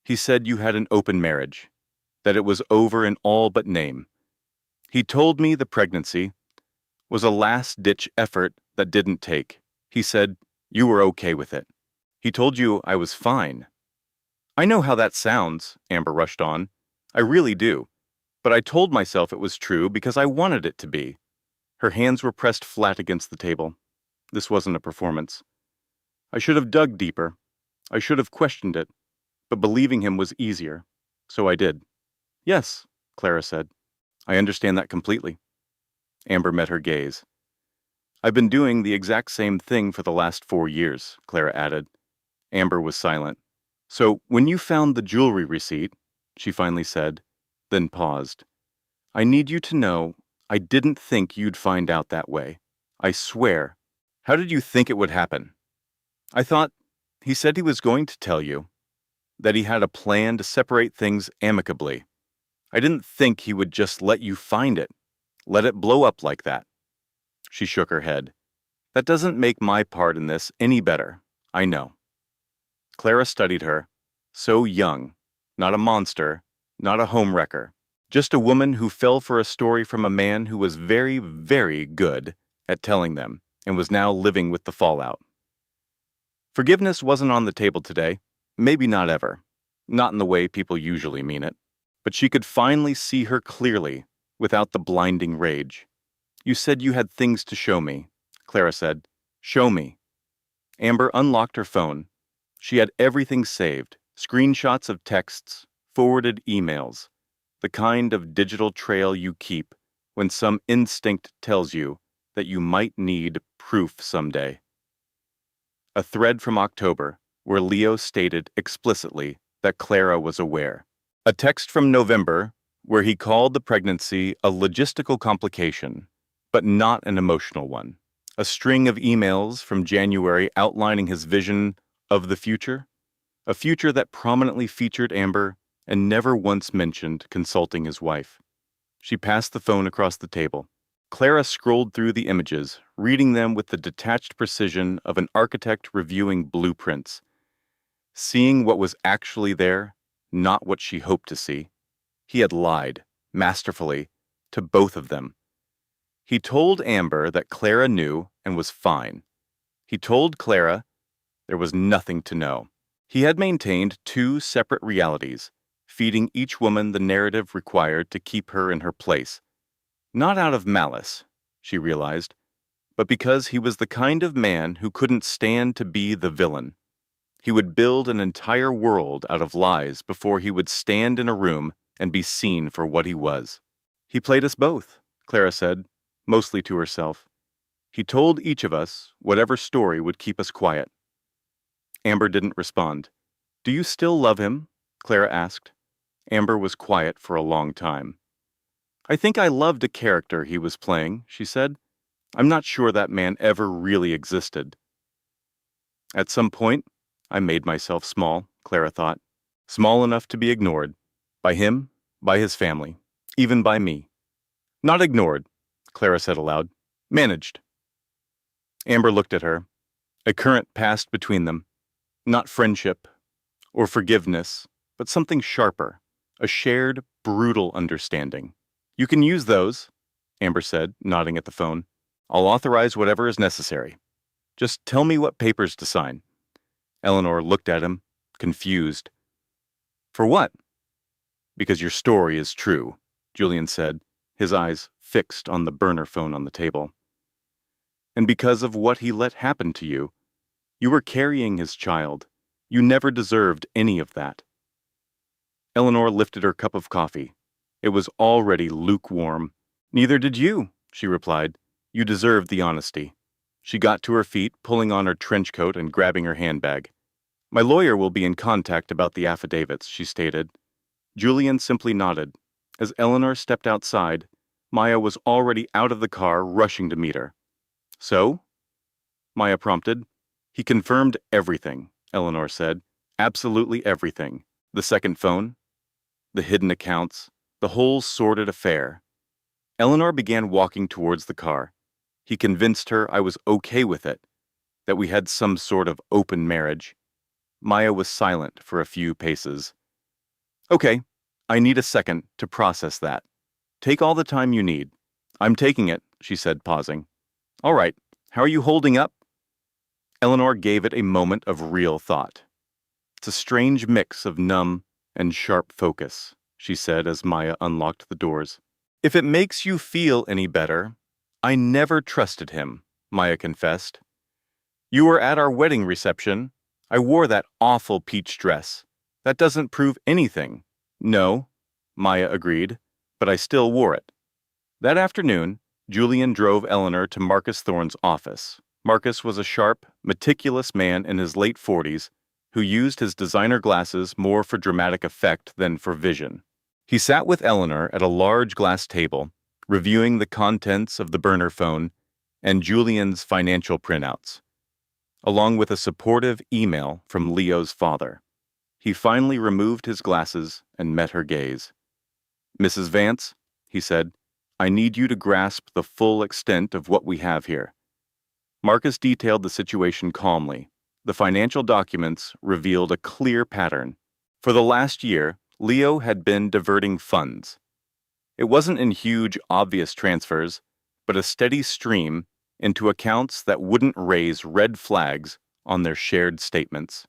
He said you had an open marriage, that it was over in all but name. He told me the pregnancy was a last-ditch effort that didn't take. He said you were okay with it. He told you I was fine. I know how that sounds, Amber rushed on. I really do. But I told myself it was true because I wanted it to be. Her hands were pressed flat against the table. This wasn't a performance. I should have dug deeper. I should have questioned it. But believing him was easier. So I did. Yes, Clara said. I understand that completely. Amber met her gaze. I've been doing the exact same thing for the last 4 years, Clara added. Amber was silent. So when you found the jewelry receipt, she finally said, then paused. I need you to know I didn't think you'd find out that way. I swear. How did you think it would happen? I thought he said he was going to tell you, that he had a plan to separate things amicably. I didn't think he would just let you find it, let it blow up like that. She shook her head. That doesn't make my part in this any better. I know. Clara studied her. So young. Not a monster. Not a homewrecker. Just a woman who fell for a story from a man who was very, very good at telling them and was now living with the fallout. Forgiveness wasn't on the table today. Maybe not ever. Not in the way people usually mean it. But she could finally see her clearly, without the blinding rage. You said you had things to show me, Clara said. Show me. Amber unlocked her phone. She had everything saved, screenshots of texts, forwarded emails, the kind of digital trail you keep when some instinct tells you that you might need proof someday. A thread from October, where Leo stated explicitly that Clara was aware. A text from November, where he called the pregnancy a logistical complication, but not an emotional one. A string of emails from January outlining his vision of the future, a future that prominently featured Amber and never once mentioned consulting his wife. She passed the phone across the table. Clara scrolled through the images, reading them with the detached precision of an architect reviewing blueprints. Seeing what was actually there, not what she hoped to see. He had lied, masterfully, to both of them. He told Amber that Clara knew and was fine. He told Clara there was nothing to know. He had maintained 2 separate realities, feeding each woman the narrative required to keep her in her place. Not out of malice, she realized, but because he was the kind of man who couldn't stand to be the villain. He would build an entire world out of lies before he would stand in a room and be seen for what he was. He played us both, Clara said, mostly to herself. He told each of us whatever story would keep us quiet. Amber didn't respond. Do you still love him? Clara asked. Amber was quiet for a long time. I think I loved a character he was playing, she said. I'm not sure that man ever really existed. At some point, I made myself small, Clara thought. Small enough to be ignored. By him, by his family, even by me. Not ignored, Clara said aloud. Managed. Amber looked at her. A current passed between them. Not friendship or forgiveness, but something sharper. A shared, brutal understanding. You can use those, Amber said, nodding at the phone. I'll authorize whatever is necessary. Just tell me what papers to sign. Eleanor looked at him, confused. For what? Because your story is true, Julian said, his eyes fixed on the burner phone on the table. And because of what he let happen to you. You were carrying his child. You never deserved any of that. Eleanor lifted her cup of coffee. It was already lukewarm. Neither did you, she replied. You deserved the honesty. She got to her feet, pulling on her trench coat and grabbing her handbag. My lawyer will be in contact about the affidavits, she stated. Julian simply nodded. As Eleanor stepped outside, Maya was already out of the car, rushing to meet her. So, Maya prompted. He confirmed everything, Eleanor said. Absolutely everything. The second phone, the hidden accounts, the whole sordid affair. Eleanor began walking towards the car. He convinced her I was okay with it, that we had some sort of open marriage. Maya was silent for a few paces. Okay, I need a second to process that. Take all the time you need. I'm taking it, she said, pausing. All right, how are you holding up? Eleanor gave it a moment of real thought. It's a strange mix of numb and sharp focus, she said as Maya unlocked the doors. If it makes you feel any better, I never trusted him, Maya confessed. You were at our wedding reception. I wore that awful peach dress. That doesn't prove anything. No, Maya agreed, but I still wore it. That afternoon, Julian drove Eleanor to Marcus Thorne's office. Marcus was a sharp, meticulous man in his late 40s who used his designer glasses more for dramatic effect than for vision. He sat with Eleanor at a large glass table, reviewing the contents of the burner phone and Julian's financial printouts, along with a supportive email from Leo's father. He finally removed his glasses and met her gaze. Mrs. Vance, he said, I need you to grasp the full extent of what we have here. Marcus detailed the situation calmly. The financial documents revealed a clear pattern. For the last year, Leo had been diverting funds. It wasn't in huge, obvious transfers, but a steady stream into accounts that wouldn't raise red flags on their shared statements.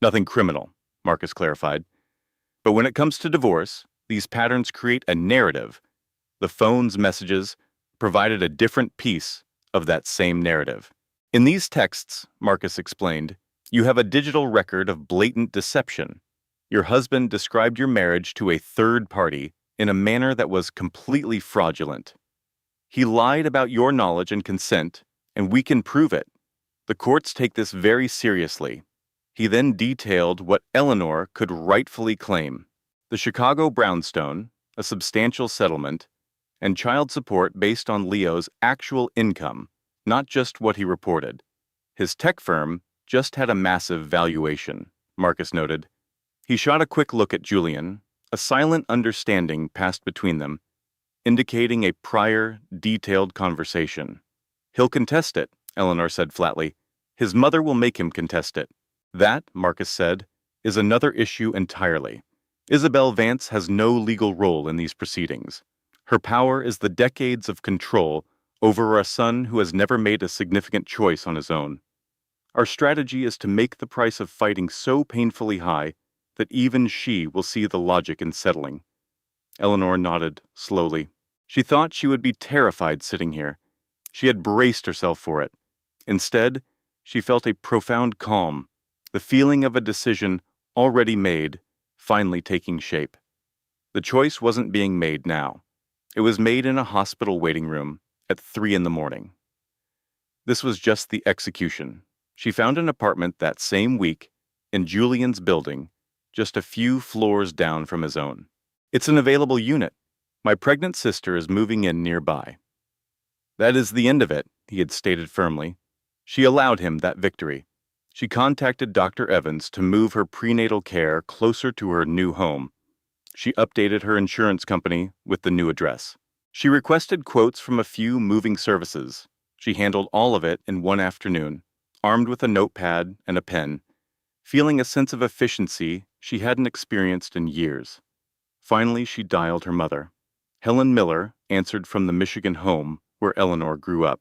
Nothing criminal, Marcus clarified. But when it comes to divorce, these patterns create a narrative. The phone's messages provided a different piece of that same narrative. In these texts, Marcus explained, you have a digital record of blatant deception. Your husband described your marriage to a third party in a manner that was completely fraudulent. He lied about your knowledge and consent, and we can prove it. The courts take this very seriously. He then detailed what Eleanor could rightfully claim. The Chicago brownstone, a substantial settlement, and child support based on Leo's actual income, not just what he reported. His tech firm just had a massive valuation, Marcus noted. He shot a quick look at Julian. A silent understanding passed between them, indicating a prior, detailed conversation. He'll contest it, Eleanor said flatly. His mother will make him contest it. That, Marcus said, is another issue entirely. Isabel Vance has no legal role in these proceedings. Her power is the decades of control over a son who has never made a significant choice on his own. Our strategy is to make the price of fighting so painfully high that even she will see the logic in settling. Eleanor nodded slowly. She thought she would be terrified sitting here. She had braced herself for it. Instead, she felt a profound calm, the feeling of a decision already made, finally taking shape. The choice wasn't being made now. It was made in a hospital waiting room at 3 a.m. This was just the execution. She found an apartment that same week in Julian's building, just a few floors down from his own. It's an available unit. My pregnant sister is moving in nearby. That is the end of it, he had stated firmly. She allowed him that victory. She contacted Dr. Evans to move her prenatal care closer to her new home. She updated her insurance company with the new address. She requested quotes from a few moving services. She handled all of it in one afternoon, armed with a notepad and a pen, feeling a sense of efficiency she hadn't experienced in years. Finally, she dialed her mother. Helen Miller answered from the Michigan home where Eleanor grew up.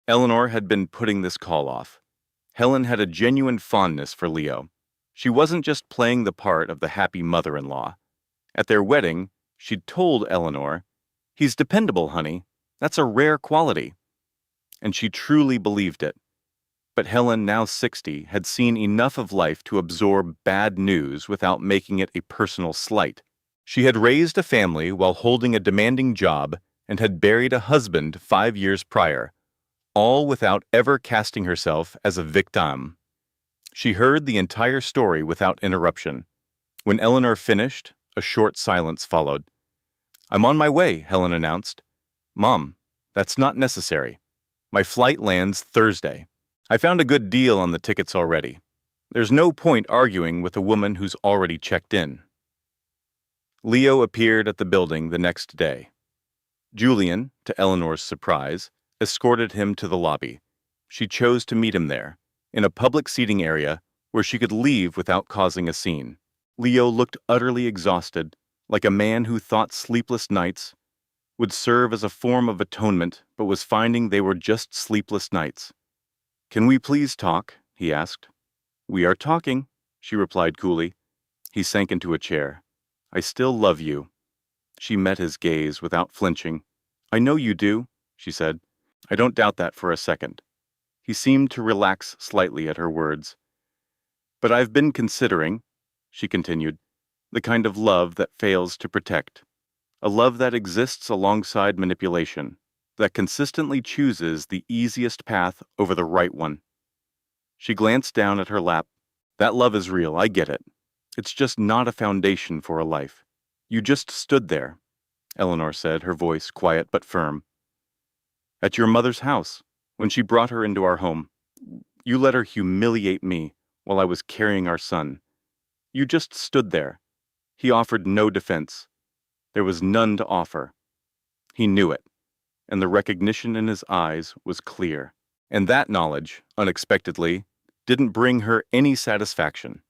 Eleanor had been putting this call off. Helen had a genuine fondness for Leo. She wasn't just playing the part of the happy mother-in-law. At their wedding, she'd told Eleanor, "He's dependable, honey. That's a rare quality." And she truly believed it. But Helen, now 60, had seen enough of life to absorb bad news without making it a personal slight. She had raised a family while holding a demanding job and had buried a husband 5 years prior, all without ever casting herself as a victim. She heard the entire story without interruption. When Eleanor finished, a short silence followed. "I'm on my way," Helen announced. "Mom, that's not necessary. My flight lands Thursday." I found a good deal on the tickets already. There's no point arguing with a woman who's already checked in. Leo appeared at the building the next day. Julian, to Eleanor's surprise, escorted him to the lobby. She chose to meet him there, in a public seating area where she could leave without causing a scene. Leo looked utterly exhausted, like a man who thought sleepless nights would serve as a form of atonement but was finding they were just sleepless nights. "Can we please talk?" he asked. "We are talking," she replied coolly. He sank into a chair. "I still love you." She met his gaze without flinching. "I know you do," she said. "I don't doubt that for a second." He seemed to relax slightly at her words. "But I've been considering," she continued, "the kind of love that fails to protect. A love that exists alongside manipulation, that consistently chooses the easiest path over the right one." She glanced down at her lap. "That love is real, I get it. It's just not a foundation for a life. You just stood there," Eleanor said, her voice quiet but firm. "At your mother's house, when she brought her into our home. You let her humiliate me while I was carrying our son. You just stood there." He offered no defense. There was none to offer. He knew it, and the recognition in his eyes was clear. And that knowledge, unexpectedly, didn't bring her any satisfaction.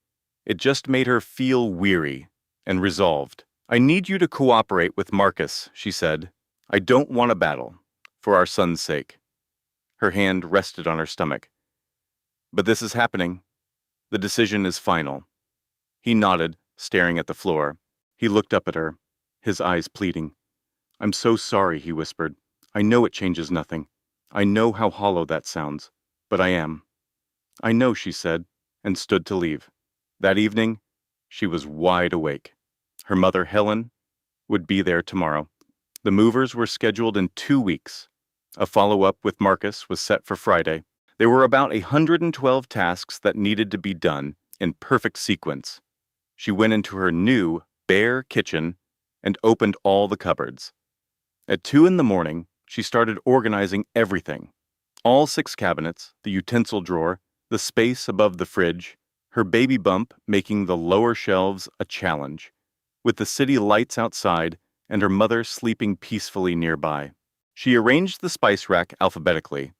It just made her feel weary and resolved. "I need you to cooperate with Marcus," she said. "I don't want a battle, for our son's sake." Her hand rested on her stomach. "But this is happening. The decision is final." He nodded, staring at the floor. He looked up at her, his eyes pleading. "I'm so sorry," he whispered. "I know it changes nothing. I know how hollow that sounds, but I am." "I know," she said, and stood to leave. That evening, she was wide awake. Her mother, Helen, would be there tomorrow. The movers were scheduled in 2 weeks. A follow-up with Marcus was set for Friday. There were about 112 tasks that needed to be done in perfect sequence. She went into her new, bare kitchen and opened all the cupboards. At 2 in the morning, she started organizing everything. All 6 cabinets, the utensil drawer, the space above the fridge, her baby bump making the lower shelves a challenge, with the city lights outside and her mother sleeping peacefully nearby. She arranged the spice rack alphabetically.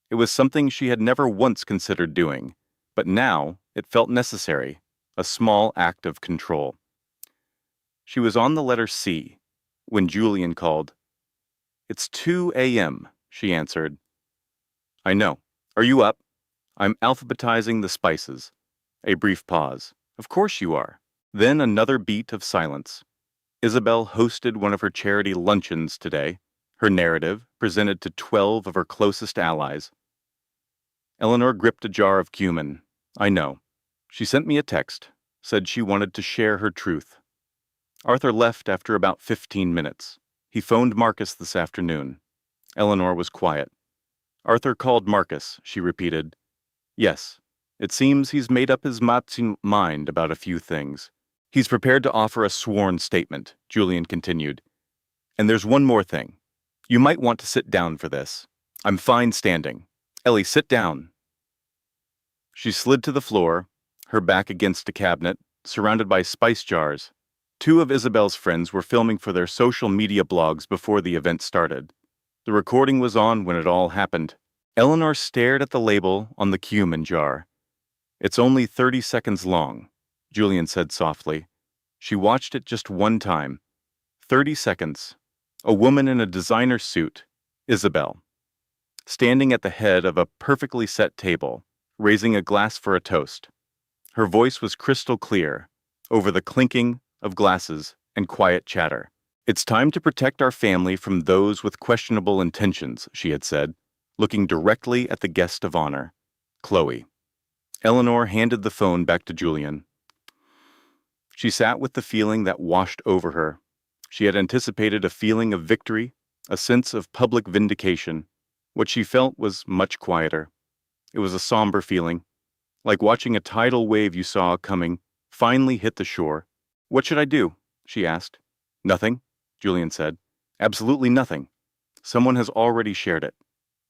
It was something she had never once considered doing, but now it felt necessary, a small act of control. She was on the letter C when Julian called. "It's 2 a.m., she answered. "I know. Are you up?" "I'm alphabetizing the spices." A brief pause. "Of course you are." Then another beat of silence. Isabel hosted one of her charity luncheons today, her narrative presented to 12 of her closest allies. Eleanor gripped a jar of cumin. "I know. She sent me a text, said she wanted to share her truth." Arthur left after about 15 minutes. He phoned Marcus this afternoon. Eleanor was quiet. "Arthur called Marcus," she repeated. "Yes. It seems he's made up his mind about a few things. He's prepared to offer a sworn statement," Julian continued. "And there's one more thing. You might want to sit down for this. I'm fine standing. Ellie, sit down." She slid to the floor, her back against a cabinet, surrounded by spice jars. 2 of Isabel's friends were filming for their social media blogs before the event started. The recording was on when it all happened. Eleanor stared at the label on the cumin jar. "It's only 30 seconds long," Julian said softly. She watched it just one time. 30 seconds. A woman in a designer suit, Isabel, standing at the head of a perfectly set table, raising a glass for a toast. Her voice was crystal clear, over the clinking of glasses and quiet chatter. "It's time to protect our family from those with questionable intentions," she had said, looking directly at the guest of honor, Chloe. Eleanor handed the phone back to Julian. She sat with the feeling that washed over her. She had anticipated a feeling of victory, a sense of public vindication. What she felt was much quieter. It was a somber feeling, like watching a tidal wave you saw coming finally hit the shore. "What should I do?" she asked. "Nothing," Julian said. "Absolutely nothing. Someone has already shared it.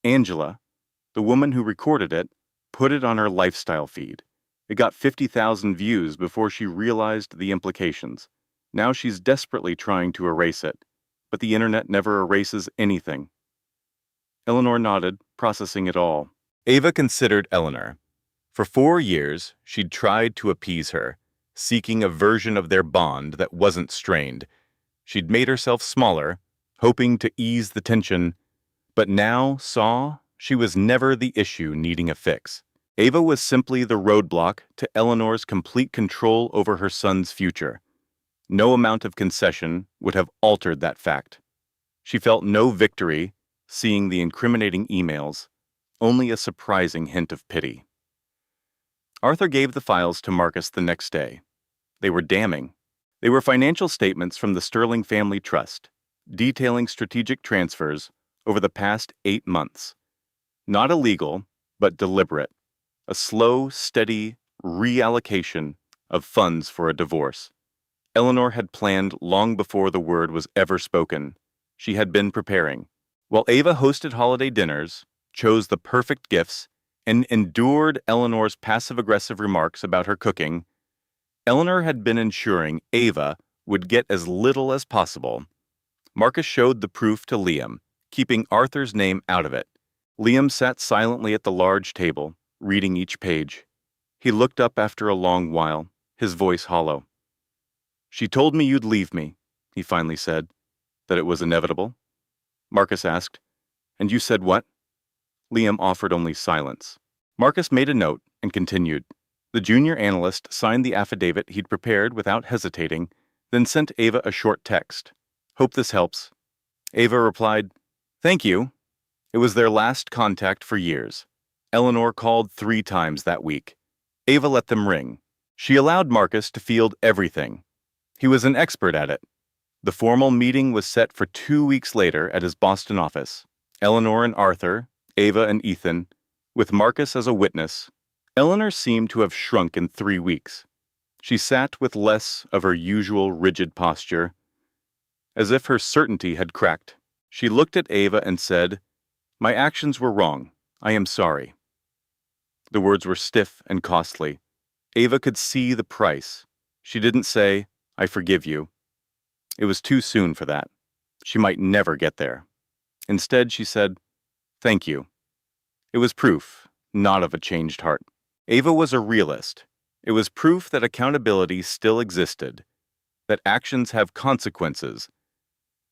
Angela, the woman who recorded it, put it on her lifestyle feed. It got 50,000 views before she realized the implications. Now she's desperately trying to erase it, but the internet never erases anything. Eleanor nodded, processing it all. Ava considered Eleanor. For 4 years, she'd tried to appease her, seeking a version of their bond that wasn't strained. She'd made herself smaller, hoping to ease the tension, but now saw she was never the issue needing a fix. Ava was simply the roadblock to Eleanor's complete control over her son's future. No amount of concession would have altered that fact. She felt no victory seeing the incriminating emails, only a surprising hint of pity. Arthur gave the files to Marcus the next day. They were damning. They were financial statements from the Sterling Family Trust, detailing strategic transfers over the past 8 months. Not illegal, but deliberate. A slow, steady reallocation of funds for a divorce. Eleanor had planned long before the word was ever spoken. She had been preparing. While Ava hosted holiday dinners, chose the perfect gifts, and endured Eleanor's passive-aggressive remarks about her cooking, Eleanor had been ensuring Ava would get as little as possible. Marcus showed the proof to Liam, keeping Arthur's name out of it. Liam sat silently at the large table, reading each page. He looked up after a long while, his voice hollow. "She told me you'd leave me," he finally said. "That it was inevitable?" Marcus asked. "And you said what?" Liam offered only silence. Marcus made a note and continued. The junior analyst signed the affidavit he'd prepared without hesitating, then sent Ava a short text. "Hope this helps." Ava replied, "Thank you." It was their last contact for years. Eleanor called 3 times that week. Ava let them ring. She allowed Marcus to field everything. He was an expert at it. The formal meeting was set for 2 weeks later at his Boston office. Eleanor and Arthur, Ava and Ethan, with Marcus as a witness. Eleanor seemed to have shrunk in 3 weeks. She sat with less of her usual rigid posture, as if her certainty had cracked. She looked at Ava and said, "My actions were wrong. I am sorry." The words were stiff and costly. Ava could see the price. She didn't say, "I forgive you." It was too soon for that. She might never get there. Instead, she said, "Thank you." It was proof, not of a changed heart. Ava was a realist. It was proof that accountability still existed, that actions have consequences,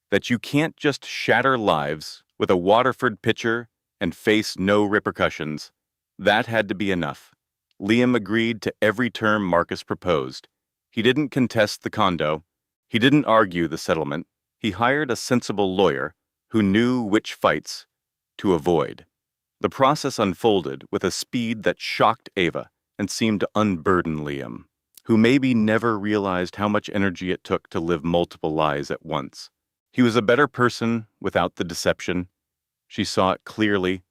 that you can't just shatter lives with a Waterford pitcher and face no repercussions. That had to be enough. Liam agreed to every term Marcus proposed. He didn't contest the condo. He didn't argue the settlement. He hired a sensible lawyer who knew which fights to avoid. The process unfolded with a speed that shocked Ava and seemed to unburden Liam, who maybe never realized how much energy it took to live multiple lies at once. He was a better person without the deception. She saw it clearly,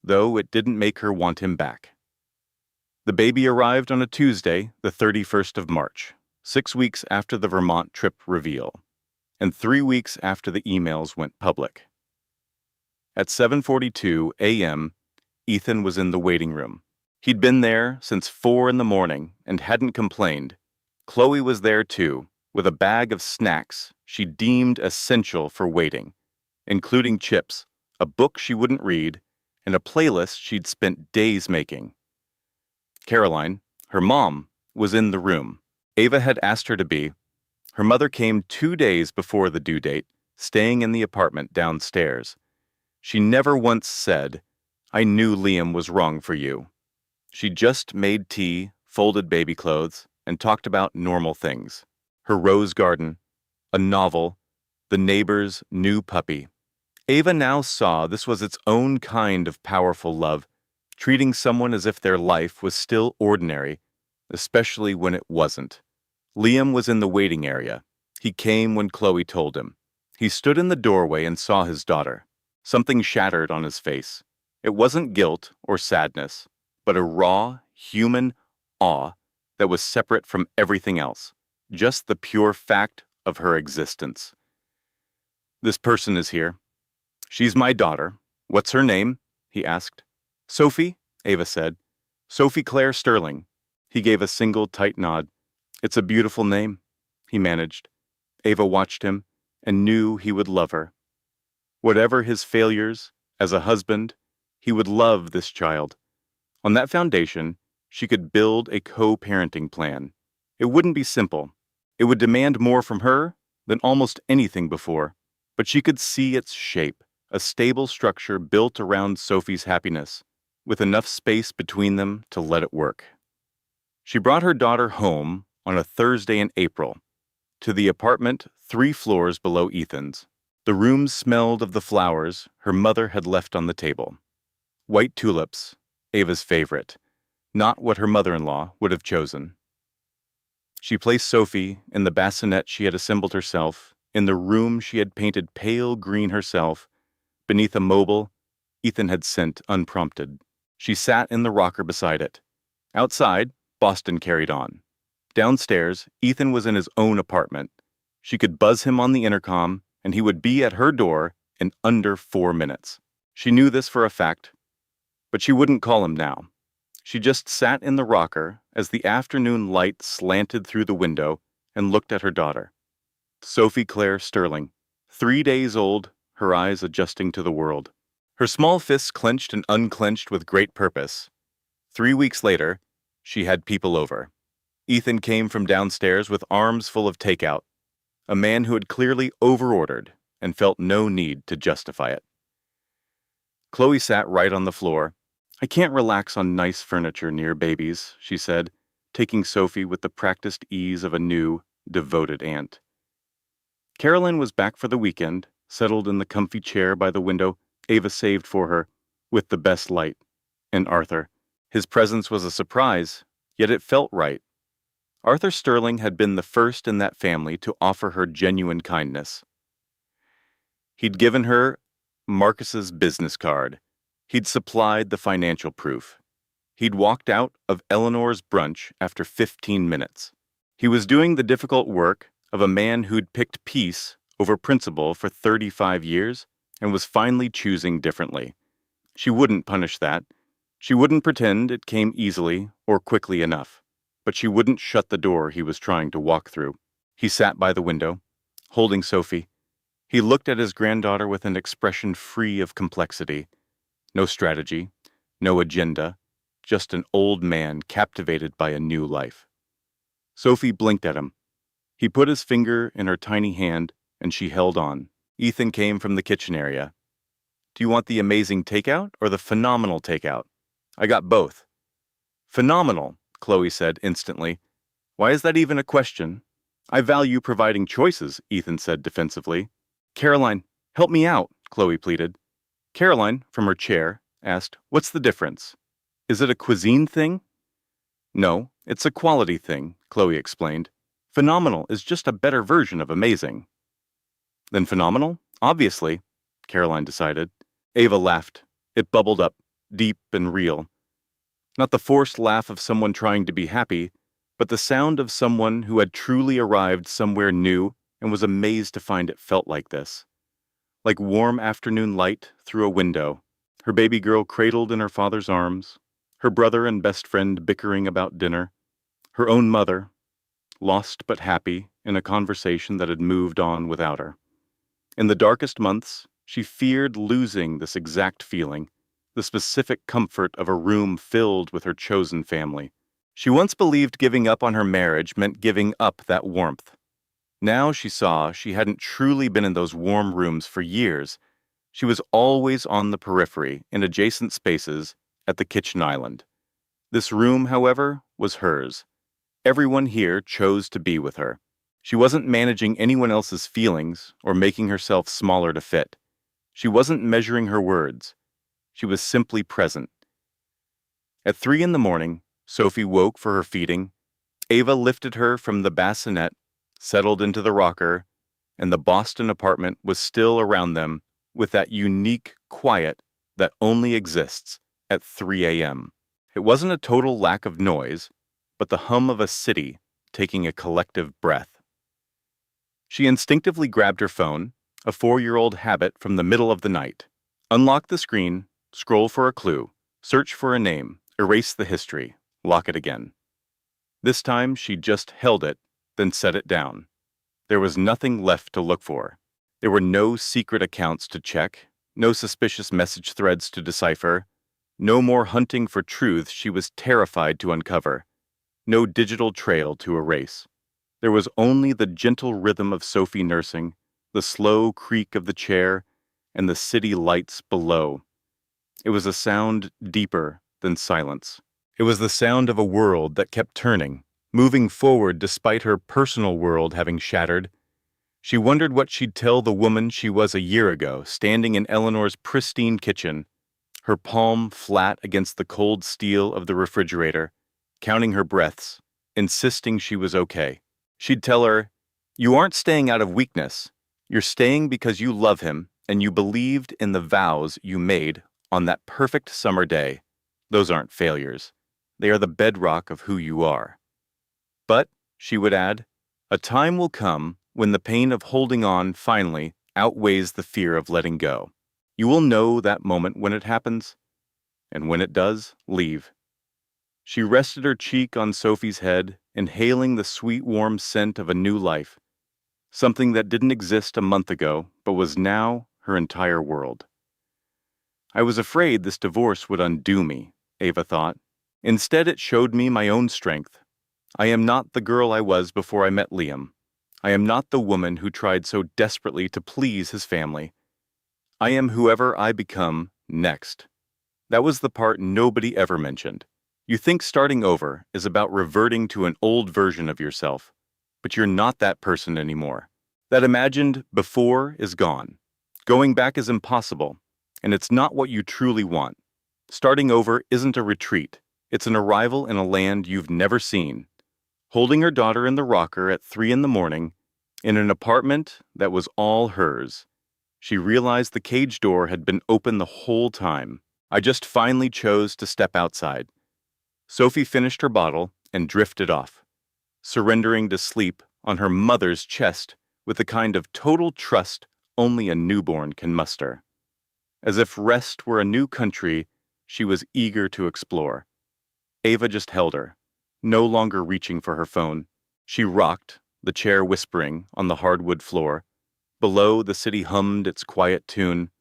though it didn't make her want him back. The baby arrived on a Tuesday, the 31st of March, 6 weeks after the Vermont trip reveal, and 3 weeks after the emails went public. At 7:42 a.m., Ethan was in the waiting room. He'd been there since 4 in the morning and hadn't complained. Chloe was there too, with a bag of snacks she deemed essential for waiting, including chips, a book she wouldn't read, and a playlist she'd spent days making. Caroline, her mom, was in the room. Ava had asked her to be. Her mother came 2 days before the due date, staying in the apartment downstairs. She never once said, "I knew Liam was wrong for you." She just made tea, folded baby clothes, and talked about normal things. Her rose garden, a novel, the neighbor's new puppy. Ava now saw this was its own kind of powerful love, treating someone as if their life was still ordinary, especially when it wasn't. Liam was in the waiting area. He came when Chloe told him. He stood in the doorway and saw his daughter. Something shattered on his face. It wasn't guilt or sadness, but a raw, human awe that was separate from everything else, just the pure fact of her existence. "This person is here. She's my daughter. What's her name?" he asked. "Sophie," Ava said. Sophie Claire Sterling. He gave a single tight nod. It's a beautiful name, he managed. Ava watched him and knew he would love her. Whatever his failures, as a husband, he would love this child. On that foundation, she could build a co-parenting plan. It wouldn't be simple. It would demand more from her than almost anything before, but she could see its shape, a stable structure built around Sophie's happiness, with enough space between them to let it work. She brought her daughter home on a Thursday in April, to the apartment 3 floors below Ethan's. The room smelled of the flowers her mother had left on the table. White tulips, Ava's favorite, not what her mother-in-law would have chosen. She placed Sophie in the bassinet she had assembled herself, in the room she had painted pale green herself, beneath a mobile Ethan had sent unprompted. She sat in the rocker beside it. Outside, Boston carried on. Downstairs, Ethan was in his own apartment. She could buzz him on the intercom, and he would be at her door in under 4 minutes. She knew this for a fact, but she wouldn't call him now. She just sat in the rocker as the afternoon light slanted through the window and looked at her daughter. Sophie Claire Sterling, 3 days old, her eyes adjusting to the world. Her small fists clenched and unclenched with great purpose. 3 weeks later, she had people over. Ethan came from downstairs with arms full of takeout, a man who had clearly overordered and felt no need to justify it. Chloe sat right on the floor. I can't relax on nice furniture near babies, she said, taking Sophie with the practiced ease of a new, devoted aunt. Carolyn was back for the weekend, settled in the comfy chair by the window Ava saved for her, with the best light. And Arthur. His presence was a surprise, yet it felt right. Arthur Sterling had been the first in that family to offer her genuine kindness. He'd given her Marcus's business card. He'd supplied the financial proof. He'd walked out of Eleanor's brunch after 15 minutes. He was doing the difficult work of a man who'd picked peace over principle for 35 years and was finally choosing differently. She wouldn't punish that. She wouldn't pretend it came easily or quickly enough. But she wouldn't shut the door he was trying to walk through. He sat by the window, holding Sophie. He looked at his granddaughter with an expression free of complexity. No strategy, no agenda, just an old man captivated by a new life. Sophie blinked at him. He put his finger in her tiny hand, and she held on. Ethan came from the kitchen area. Do you want the amazing takeout or the phenomenal takeout? I got both. Phenomenal, Chloe said instantly. Why is that even a question? I value providing choices, Ethan said defensively. Caroline, help me out, Chloe pleaded. Caroline, from her chair, asked, what's the difference? Is it a cuisine thing? No, it's a quality thing, Chloe explained. Phenomenal is just a better version of amazing. Then phenomenal? Obviously, Caroline decided. Ava laughed. It bubbled up, deep and real. Not the forced laugh of someone trying to be happy, but the sound of someone who had truly arrived somewhere new and was amazed to find it felt like this. Like warm afternoon light through a window, her baby girl cradled in her father's arms, her brother and best friend bickering about dinner, her own mother, lost but happy in a conversation that had moved on without her. In the darkest months, she feared losing this exact feeling, the specific comfort of a room filled with her chosen family. She once believed giving up on her marriage meant giving up that warmth. Now she saw she hadn't truly been in those warm rooms for years. She was always on the periphery, in adjacent spaces, at the kitchen island. This room, however, was hers. Everyone here chose to be with her. She wasn't managing anyone else's feelings or making herself smaller to fit. She wasn't measuring her words. She was simply present. At 3 a.m, Sophie woke for her feeding. Ava lifted her from the bassinet, settled into the rocker, and the Boston apartment was still around them with that unique quiet that only exists at 3 a.m. It wasn't a total lack of noise, but the hum of a city taking a collective breath. She instinctively grabbed her phone, a 4-year-old habit from the middle of the night. Unlock the screen, scroll for a clue, search for a name, Erase the history. Lock it again. This time she just held it, then set it down. There was nothing left to look for. There were no secret accounts to check, no suspicious message threads to decipher, no more hunting for truth she was terrified to uncover, no digital trail to erase. There was only the gentle rhythm of Sophie nursing, the slow creak of the chair, and the city lights below. It was a sound deeper than silence. It was the sound of a world that kept turning, moving forward despite her personal world having shattered. She wondered what she'd tell the woman she was a year ago, standing in Eleanor's pristine kitchen, her palm flat against the cold steel of the refrigerator, counting her breaths, insisting she was okay. She'd tell her, "You aren't staying out of weakness. You're staying because you love him and you believed in the vows you made on that perfect summer day. Those aren't failures. They are the bedrock of who you are." But, she would add, a time will come when the pain of holding on finally outweighs the fear of letting go. You will know that moment when it happens, and when it does, leave. She rested her cheek on Sophie's head, inhaling the sweet warm scent of a new life, something that didn't exist a month ago, but was now her entire world. I was afraid this divorce would undo me, Ava thought. Instead, it showed me my own strength. I am not the girl I was before I met Liam. I am not the woman who tried so desperately to please his family. I am whoever I become next. That was the part nobody ever mentioned. You think starting over is about reverting to an old version of yourself, but you're not that person anymore. That imagined before is gone. Going back is impossible, and it's not what you truly want. Starting over isn't a retreat. It's an arrival in a land you've never seen. Holding her daughter in the rocker at 3 a.m, in an apartment that was all hers, she realized the cage door had been open the whole time. I just finally chose to step outside. Sophie finished her bottle and drifted off, surrendering to sleep on her mother's chest with the kind of total trust only a newborn can muster. As if rest were a new country she was eager to explore. Ava just held her, no longer reaching for her phone. She rocked, the chair whispering on the hardwood floor. Below, the city hummed its quiet tune.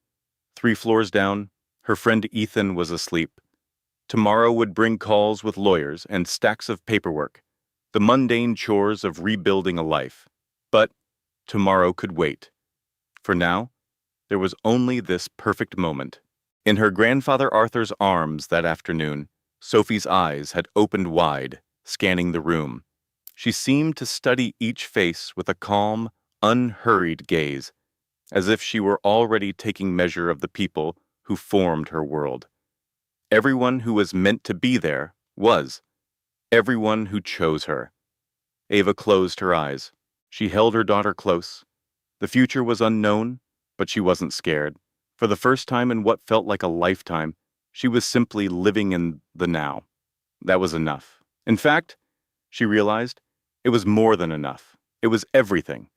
3 floors down, her friend Ethan was asleep. Tomorrow would bring calls with lawyers and stacks of paperwork, the mundane chores of rebuilding a life. But tomorrow could wait. For now, there was only this perfect moment. In her grandfather Arthur's arms that afternoon, Sophie's eyes had opened wide, scanning the room. She seemed to study each face with a calm, unhurried gaze, as if she were already taking measure of the people who formed her world. Everyone who was meant to be there was. Everyone who chose her. Ava closed her eyes. She held her daughter close. The future was unknown, but she wasn't scared. For the first time in what felt like a lifetime, she was simply living in the now. That was enough. In fact, she realized, it was more than enough. It was everything.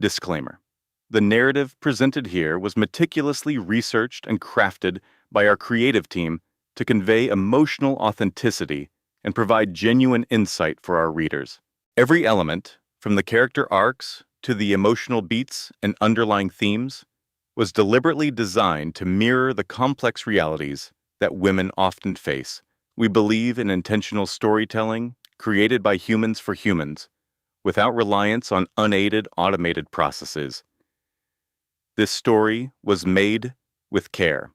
Disclaimer. The narrative presented here was meticulously researched and crafted by our creative team to convey emotional authenticity and provide genuine insight for our readers. Every element, from the character arcs to the emotional beats and underlying themes, was deliberately designed to mirror the complex realities that women often face. We believe in intentional storytelling created by humans for humans, without reliance on unaided automated processes. This story was made with care.